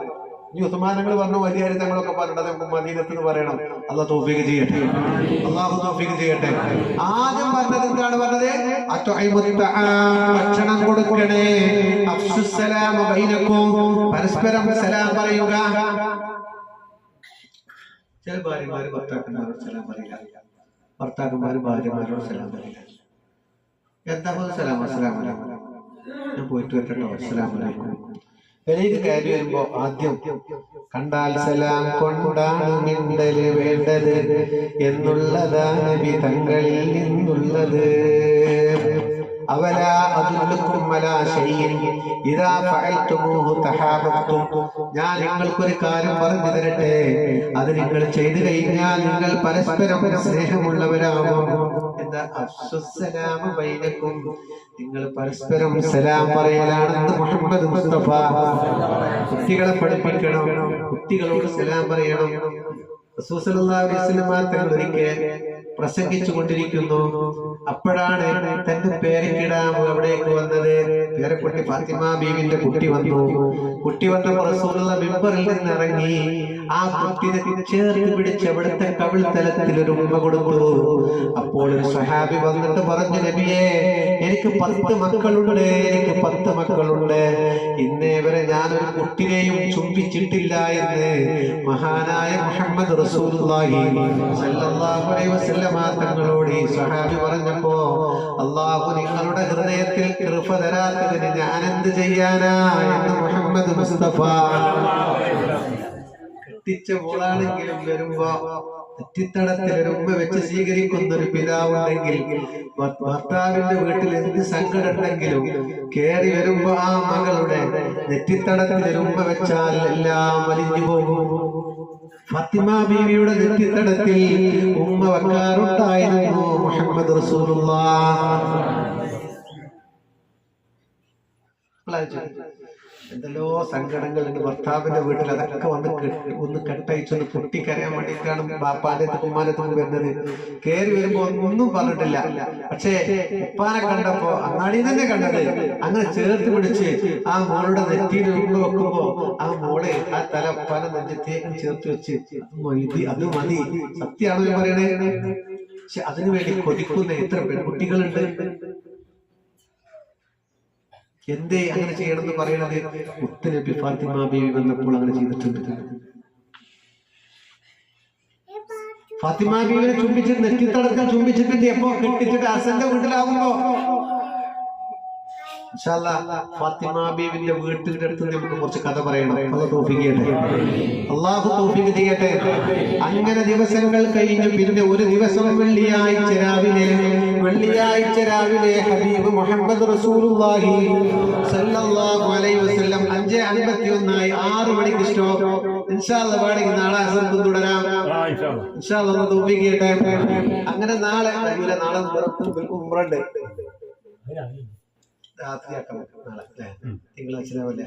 ഈ ഉസ്മാനങ്ങൾ പറഞ്ഞു, വലിയ തങ്ങളൊക്കെ പറഞ്ഞത് നമുക്ക് മദീനത്ത് എന്ന് പറയണം. അല്ലാഹു തൗഫീഖ് ചെയ്യട്ടെ, അല്ലാഹു തൗഫീഖ് ചെയ്യട്ടെ. ആദ്യം പറഞ്ഞത് എന്താണ് പറഞ്ഞത്? ഭക്ഷണം കൊടുക്കണേ. അഫ്ശുസ്സലാമ ബൈനക്കും, പരസ്പരം സലാം പറയുക. ചില ഭാര്യമാര് ഭർത്താക്കന്മാരോട് സലാം പറയില്ല, ഭർത്താക്കന്മാര് ഭാര്യമാരോട് സലാം പറയില്ല. എന്താ സലാം? അസ്സലാമു അലൈക്കും, ഞാൻ പോയിട്ട് വരട്ടോ, അസ്സലാമു അലൈക്കും. വെളിയിൽ കയറി വരുമ്പോ ആദ്യം കണ്ടാൽ സലാം കൊണ്ടാണ് മിണ്ടല് വേണ്ടത് എന്നുള്ളതാ നബി തങ്ങളിൽ നിന്നുള്ളത്. അവലാ അദുല്ലുക്കും അലാ ശൈഇൻ ഇദാ ഫഅൽതുമൂഹു തഹാബത്തും, ഞാൻ നിങ്ങൾക്കൊരു കാര്യം പറഞ്ഞു തരട്ടെ, അത് നിങ്ങൾ ചെയ്തു കഴിഞ്ഞാൽ നിങ്ങൾ പരസ്പരം സ്നേഹമുള്ളവരാകും. എന്താ? അഫ്ശുസ്സലാമ ബൈനക്കും, നിങ്ങൾ പരസ്പരം സലാം പറയലാണെന്ന് മുഹമ്മദ് മുസ്തഫ കുട്ടികളെ പഠിപ്പിക്കണം. കുട്ടികളോട് സലാം പറയണം. റസൂൽ സല്ലല്ലാഹു അലൈഹി വസല്ലം തങ്ങൾ ഒരിക്കൽ പ്രസംഗിച്ചു കൊണ്ടിരിക്കുന്നു. അപ്പോഴാണ് തന്റെ പേരക്കിടാവ് അവിടേക്ക് വന്നത്. പേരക്കുട്ടി ഫാത്തിമ ബീവിന്റെ കുട്ടി വന്നു. കുട്ടി വന്നപ്പോൾ റസൂലുള്ള മിമ്പറിൽ നിന്ന് ഇറങ്ങി ആ കുട്ടിയെ ചേർത്ത് പിടിച്ച് അവിടുത്തെ കവിൾത്തലത്തിൽ ഒരു ഉമ്മ കൊടുത്തു. അപ്പോൾ ഒരു സ്വഹാബി വന്നിട്ട് പറഞ്ഞു, നബിയേ, എനിക്ക് 10 മക്കളുണ്ട്, എനിക്ക് 10 മക്കളുണ്ട്. ഇന്നേ വരെ ഞാനൊരു കുട്ടിയെയും ചുംബിച്ചിട്ടില്ല എന്ന് മഹാനായ മുഹമ്മദ് റസൂലുള്ളാഹി സ്വല്ലല്ലാഹു അലൈഹി വസല്ലം തങ്ങളോട് ഈ സ്വഹാബി പറഞ്ഞപ്പോ, അല്ലാഹു നിങ്ങളുടെ ഹൃദയത്തിൽ കൃപ തരാത്തതിന് ഞാൻ എന്ത് ചെയ്യാനാ എന്ന് മുഹമ്മദ് മുസ്തഫ. കെട്ടിച്ച മോളാണെങ്കിലും വരുമ്പോ നെറ്റിത്തടത്തിൽ ഒരു ഉമ്മ വെച്ച് സ്വീകരിക്കുന്ന ഒരു പിതാവുണ്ടെങ്കിൽ, ഭർത്താവിന്റെ വീട്ടിൽ എന്ത് സങ്കടം ഉണ്ടെങ്കിലും കേറി വരുമ്പോ ആ മകളുടെ നെറ്റിത്തടത്തിൽ ഒരു ഉമ്മ വെച്ചാൽ എല്ലാം വലിഞ്ഞു പോകും. ഫാത്തിമ ബീവിയുടെ നെറ്റിത്തടത്തിൽ ഉമ്മ വെക്കാറുണ്ടായിരുന്നു മുഹമ്മദ് റസൂലുള്ളാഹ്. എന്തെല്ലോ സങ്കടങ്ങളുണ്ട്. ഭർത്താവിന്റെ വീട്ടിൽ അതൊക്കെ ഒന്ന് കെട്ടയച്ചൊന്ന് പൊട്ടിക്കരയാൻ വേണ്ടിയിട്ടാണ് ബാപ്പാന്റെ ഉമ്മാനത്തും വരുന്നത്. കയറി വരുമ്പോ ഒന്നും പറഞ്ഞിട്ടില്ല. പക്ഷേ ഉപ്പാനെ കണ്ടപ്പോ അങ്ങാടിയിൽ തന്നെ കണ്ടത് അങ്ങനെ ചേർത്ത് പിടിച്ച് ആ മോളുടെ നെറ്റിയിൽ ഉമ്മ വെക്കുമ്പോ ആ മോളെ ആ തല ഉപ്പാനെ നെഞ്ചത്തേക്ക് ചേർത്ത് വെച്ച് അത് മതി. സത്യമാണല്ലോ പറയണേ. പക്ഷെ അതിനുവേണ്ടി കൊതിക്കുന്ന എത്ര പെൺകുട്ടികളുണ്ട്. എന്തേ അങ്ങനെ ചെയ്യണമെന്ന് പറയണത്? മുത്തുനബി ഫാത്തിമ ബീവി വന്നപ്പോൾ അങ്ങനെ ചെയ്തിട്ടുണ്ട്. ഫാത്തിമ ബീവിനെ ചുംബിച്ചിട്ട് നെറ്റിത്തടക്കം ചുംബിച്ചിട്ടുണ്ട്. എപ്പോ കെട്ടിച്ചിട്ട് ഹസന്റെ വീട്ടിലാവുമ്പോ ഫാത്തിമ ബീവിന്റെ വീട്ടിന്റെ അടുത്ത് നമുക്ക് കുറച്ച് കഥ പറയണം. അള്ളാഹു തൗഫീഖ് ചെയ്യട്ടെ. അങ്ങനെ ദിവസങ്ങൾ കഴിഞ്ഞു. പിന്നെ ഒരു ദിവസം വെള്ളിയാഴ്ച രാവിലെ ഹബീബ് മുഹമ്മദ് റസൂലുള്ളാഹി സ്വല്ലല്ലാഹു അലൈഹി വസല്ലം 5:51 6 മണിക്ക് സ്റ്റോപ്പ്. ഇൻഷാ അല്ലാഹ് വേണമെങ്കിൽ നാളെ അസർക്ക് തുടരാം. ഇൻഷാ അല്ലാഹ് തൗഫീഖ് ചെയ്യട്ടെ. അങ്ങനെ നാളെ ഉംറണ്ട്. രാത്രിയാക്കാം. നാളെ തിങ്കളാഴ്ച രാവിലെ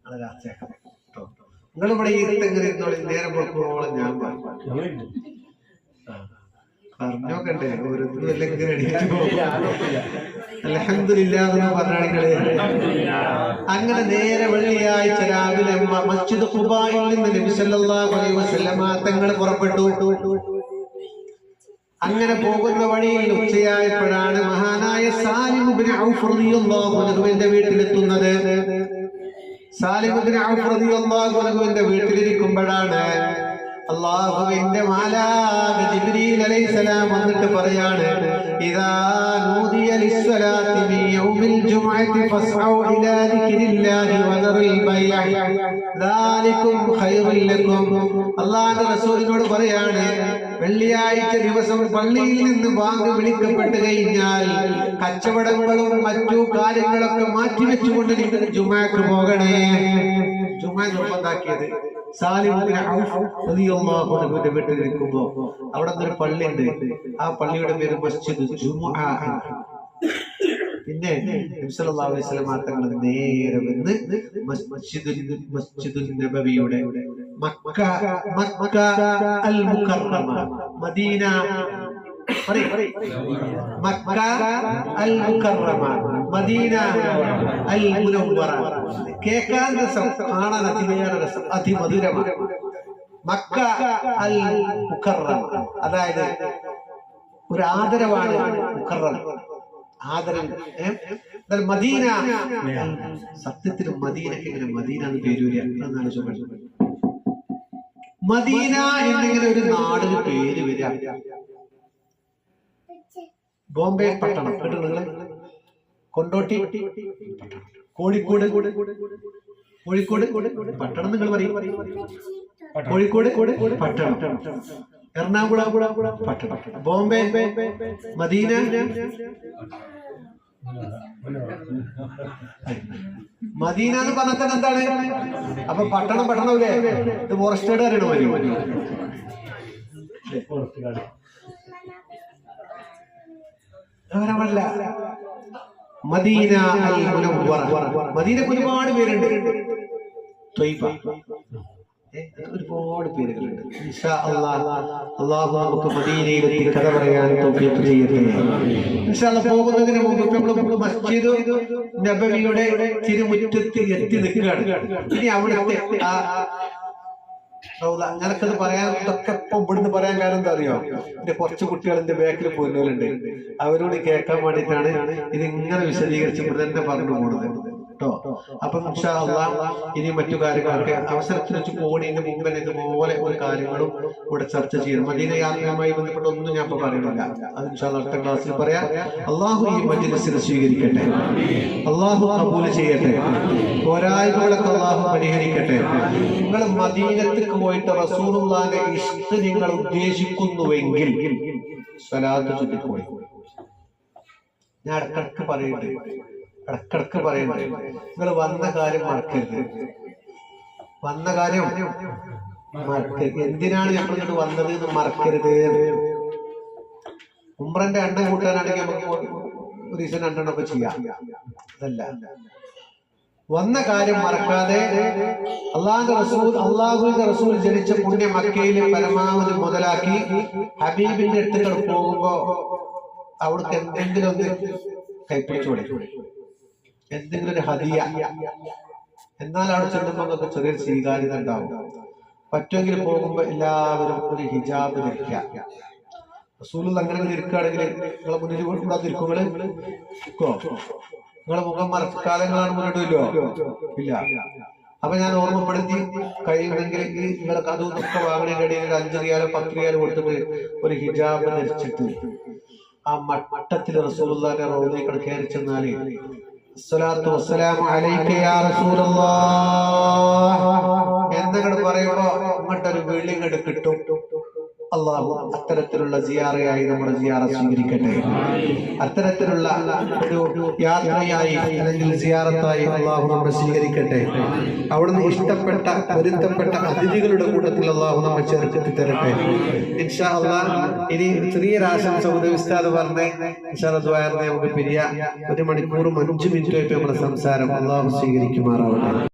നാളെ രാത്രിയാക്കാം കേട്ടോ. നിങ്ങളിവിടെ ഇരുത്തെങ്ങനെ ഇരുന്നോളി. നേരം പുറത്തോളം ഞാൻ പറഞ്ഞോക്കണ്ടേ. ഓരോരുത്തരും അല്ലെങ്കിൽ അൽഹംദുലില്ലാഹ് എന്ന് പറഞ്ഞാണെങ്കില് അങ്ങനെ നേരെ വെള്ളിയാഴ്ച രാവിലെ മസ്ജിദ് ഖുബായിൽ നിന്ന് നബി സല്ലല്ലാഹു അലൈഹി വസല്ലം തങ്ങൾ പുറപ്പെട്ടു. അങ്ങനെ പോകുന്ന വഴിയിൽ ഉച്ചയായപ്പോഴാണ് മഹാനായ സാലിം ഇബ്നു ഔഫ് റളിയല്ലാഹു അൻഹുവിന്റെ വീട്ടിലെത്തുന്നത്. സാലിം ഇബ്നു ഔഫ് റളിയല്ലാഹു അൻഹുവിന്റെ വീട്ടിലിരിക്കുമ്പോഴാണ് അല്ലാഹുവിന്റെ മാലാഖ ജിബ്രീൽ അലൈഹിസ്സലാം വന്നിട്ട് പറയാണ്, ഇദാ നൂദിയ ലിസ്സലാത്തി മിൻ യൗമിൽ ജുമുഅത്തി ഫസ്ഔ ഇലാ ദിക്രില്ലാഹി വദറിൽ ബൈഅ ദാലികും ഖൈറുൽ ലക്കും. അല്ലാഹുവിന്റെ റസൂലിനോട് പറയാണ്, വെള്ളിയാഴ്ച ദിവസം പള്ളിയിൽ നിന്ന് ബാങ്ക് വിളിക്കപ്പെട്ട് കഴിഞ്ഞാൽ കച്ചവടങ്ങളും മറ്റു കാര്യങ്ങളൊക്കെ മാറ്റിവെച്ചുകൊണ്ട് നിങ്ങൾ ജുമുഅക്ക് പോകണേ. ജുമുഅ നിർബന്ധാക്കിയത് സാലിം ഇബ്നു ഔഫ് റളിയല്ലാഹു അൻഹുവിന്റെ വീട്ടിൽ നിൽക്കുമ്പോ അവിടെ ഒരു പള്ളിയുണ്ട്. ആ പള്ളിയുടെ പേര് മസ്ജിദ് ജുമുഅ. പിന്നെ നബി സല്ലല്ലാഹു അലൈഹി വസല്ലം തങ്ങൾ നേരെ വന്ന് മസ്ജിദുൻ നബവിയുടെ മക്ക അൽ മുകറമ മദീന മക്ക അൽ മുകറമ മദീന അൽ മുനവ്വറ. കേൾക്കാൻ രസം, കാണാൻ അതിലേറെ രസം, അതിമധുരമാണ്. മക്ക അൽ മുകറമ അതായത് ഒരു ആദരവാണ്. മുകറം ആദരം. മദീന സത്യത്തിൽ മദീനക്ക് എങ്ങനെ മദീന എന്ന് പേര് വരിക എന്നാണ് ചോദിച്ചത്. മദീന എന്നിങ്ങനെ ഒരു നാടിന് പേര് വരിക. ബോംബെ പട്ടണം കേട്ടോ നിങ്ങള്? കൊണ്ടോട്ടി പട്ടണം, കോഴിക്കോട് പട്ടണം നിങ്ങൾ പറയും. കോഴിക്കോട് പട്ടണം, എറണാകുളം പട്ടണം, ബോംബെ, മദീന, മദീന എന്ന് പറഞ്ഞാൽ എന്താണ്? അപ്പൊ പട്ടണമില്ലേ? ഇത് ഫോറസ്റ്റേഡ് അറിയണോ? മദീന അൽ മുനവ്വറ. മദീനക്ക് ഒരുപാട് പേരുണ്ട്. ഒരുപാട് പേരുകളുണ്ട്. ഇൻഷാ അല്ലാഹ് അല്ലാഹു നമുക്ക് മദീനയിലെത്തി കഥ പറയാൻ തൗഫീഖ് ചെയ്യട്ടെ. ഇൻഷാ അല്ലാഹ് പോകുന്നതിന് മുമ്പ് നമ്മൾ മസ്ജിദ് നബവിയുടെ തിരുമുറ്റത്ത് എത്തി നിൽക്കുകയാണ്. ഇനി അവിടുത്തെ ഞാനൊക്കെ പറയാൻ ഇതൊക്കെ ഇപ്പം ഇവിടുന്ന് പറയാൻ കാരണം എന്താ അറിയോ? എന്റെ കുറച്ച് കുട്ടികൾ എന്റെ ബാക്കിൽ പോരുന്നവരുണ്ട്. അവരോട് കേൾക്കാൻ വേണ്ടിയിട്ടാണ് ഇത് ഇങ്ങനെ വിശദീകരിച്ച് ഇവിടെ തന്നെ പറഞ്ഞു പോകുന്നത് കേട്ടോ. അപ്പം ഇൻഷാ അല്ലാഹ് ഇനി മറ്റു കാര്യങ്ങളൊക്കെ അവസരത്തിൽ വെച്ച് പോകുന്നതിന് മുമ്പ് ഇതുപോലെ ഒരു കാര്യങ്ങളും ഇവിടെ ചർച്ച ചെയ്യണം. മദീന യാത്രയുമായി ബന്ധപ്പെട്ട ഒന്നും ഞാൻ ഇപ്പൊ പറയണില്ല. അത് ഇൻഷാ അല്ലാഹ് അടുത്ത ക്ലാസ്സിൽ പറയാം. അള്ളാഹു ഈ മജ്‌ലിസിനെ സ്വീകരിക്കട്ടെ, അള്ളാഹു കബൂൽ ചെയ്യട്ടെ, പോരായ്മകളൊക്കെ അള്ളാഹു പരിഹരിക്കട്ടെ. നിങ്ങൾ മദീനത്തേക്ക് പോയിട്ട് റസൂലുള്ളാഹിന്റെ ഇഷ്ട് നിങ്ങൾ ഉദ്ദേശിക്കുന്നുവെങ്കിൽ സ്വലാത്ത് ചൊല്ലിപ്പോയി. ഞാൻ ഇടക്കിടക്ക് പറയുന്നുണ്ട്, നിങ്ങൾ വന്ന കാര്യം മറക്കരുത്. എന്തിനാണ് നമ്മൾ ഇങ്ങോട്ട് വന്നത് എന്ന് മറക്കരുത്. ഉംറന്റെ എണ്ണം കൂട്ടാനാണെങ്കിൽ നമുക്ക് ഒരു ദിവസം 2 എണ്ണമൊക്കെ ചെയ്യാം. അതല്ല, വന്ന കാര്യം മറക്കാതെ അള്ളാഹുവിന്റെ റസൂൽ ജനിച്ച പുണ്യ മക്കയിൽ പരമാവധി മുതലാക്കി ഹബീബിന്റെ അടുത്തുകൾ പോകുമ്പോ അവിടുത്തെ എന്തെങ്കിലും ഒന്ന് കൈപ്പിടിച്ചു കൊടുക്കും, എന്തെങ്കിലും ഒരു ഹദിയ. എന്നാൽ അവിടെ ചെല്ലുമ്പോൾ ചെറിയൊരു സ്വീകാര്യത ഉണ്ടാവും. പറ്റുമെങ്കിൽ പോകുമ്പോ എല്ലാവരും ഒരു ഹിജാബ് ധരിക്കുക. റസൂൽ അങ്ങനെ ഇരിക്കുകയാണെങ്കിൽ നിങ്ങളെ മുന്നിൽ കൂടാതെ ഇരിക്കുമ്പോൾ നിങ്ങളെ മുഖം മറക്കാതെ നിങ്ങളാണ് മുന്നോട്ടില്ലോ ഇല്ല. അപ്പൊ ഞാൻ ഓർമ്മപ്പെടുത്തി, കഴിയുമെങ്കിൽ ഈ നിങ്ങളെ അതൊക്കെ വാങ്ങണേന്റെ ഇടയിൽ 5 റിയാലോ 10 റിയാലോ കൊടുത്തിട്ട് ഒരു ഹിജാബ് ധരിച്ചിട്ട് ആ മട്ടത്തിൽ റസൂലുള്ളാഹിന്റെ റൗളയിൽ കയറി ചെന്നാല് അസ്സലാത്തു വസ്സലാമു അലൈക യാ റസൂലല്ലാഹ് എന്നങ്ങട് പറയുമ്പോ അങ്ങോട്ടൊരു വിളിങ്ങട് കിട്ടും. അള്ളാഹു അത്തരത്തിലുള്ള സിയാറയായി നമ്മുടെ സിയാറ സ്വീകരിക്കട്ടെ. അത്തരത്തിലുള്ള ഒരു യാത്രയായി അല്ലെങ്കിൽ സിയാറത്തായി അള്ളാഹു നമ്മെ സ്വീകരിക്കട്ടെ. അവിടുന്ന് ഇഷ്ടപ്പെട്ട പൊരുത്തപ്പെട്ട അതിഥികളുടെ കൂട്ടത്തിൽ അള്ളാഹു നമ്മെ ചേർത്തി തരട്ടെ. ഇൻഷാ അള്ളാഹ് ഇനി ചെറിയൊരാശംസ ഉദവിസ്താദ് പറഞ്ഞ് ഇൻഷാ അല്ലാഹ് നമുക്ക് പിരിയാം. 1 മണിക്കൂറും 5 മിനിറ്റും നമ്മുടെ സംസാരം അള്ളാഹു സ്വീകരിക്കുമാറാവട്ടെ.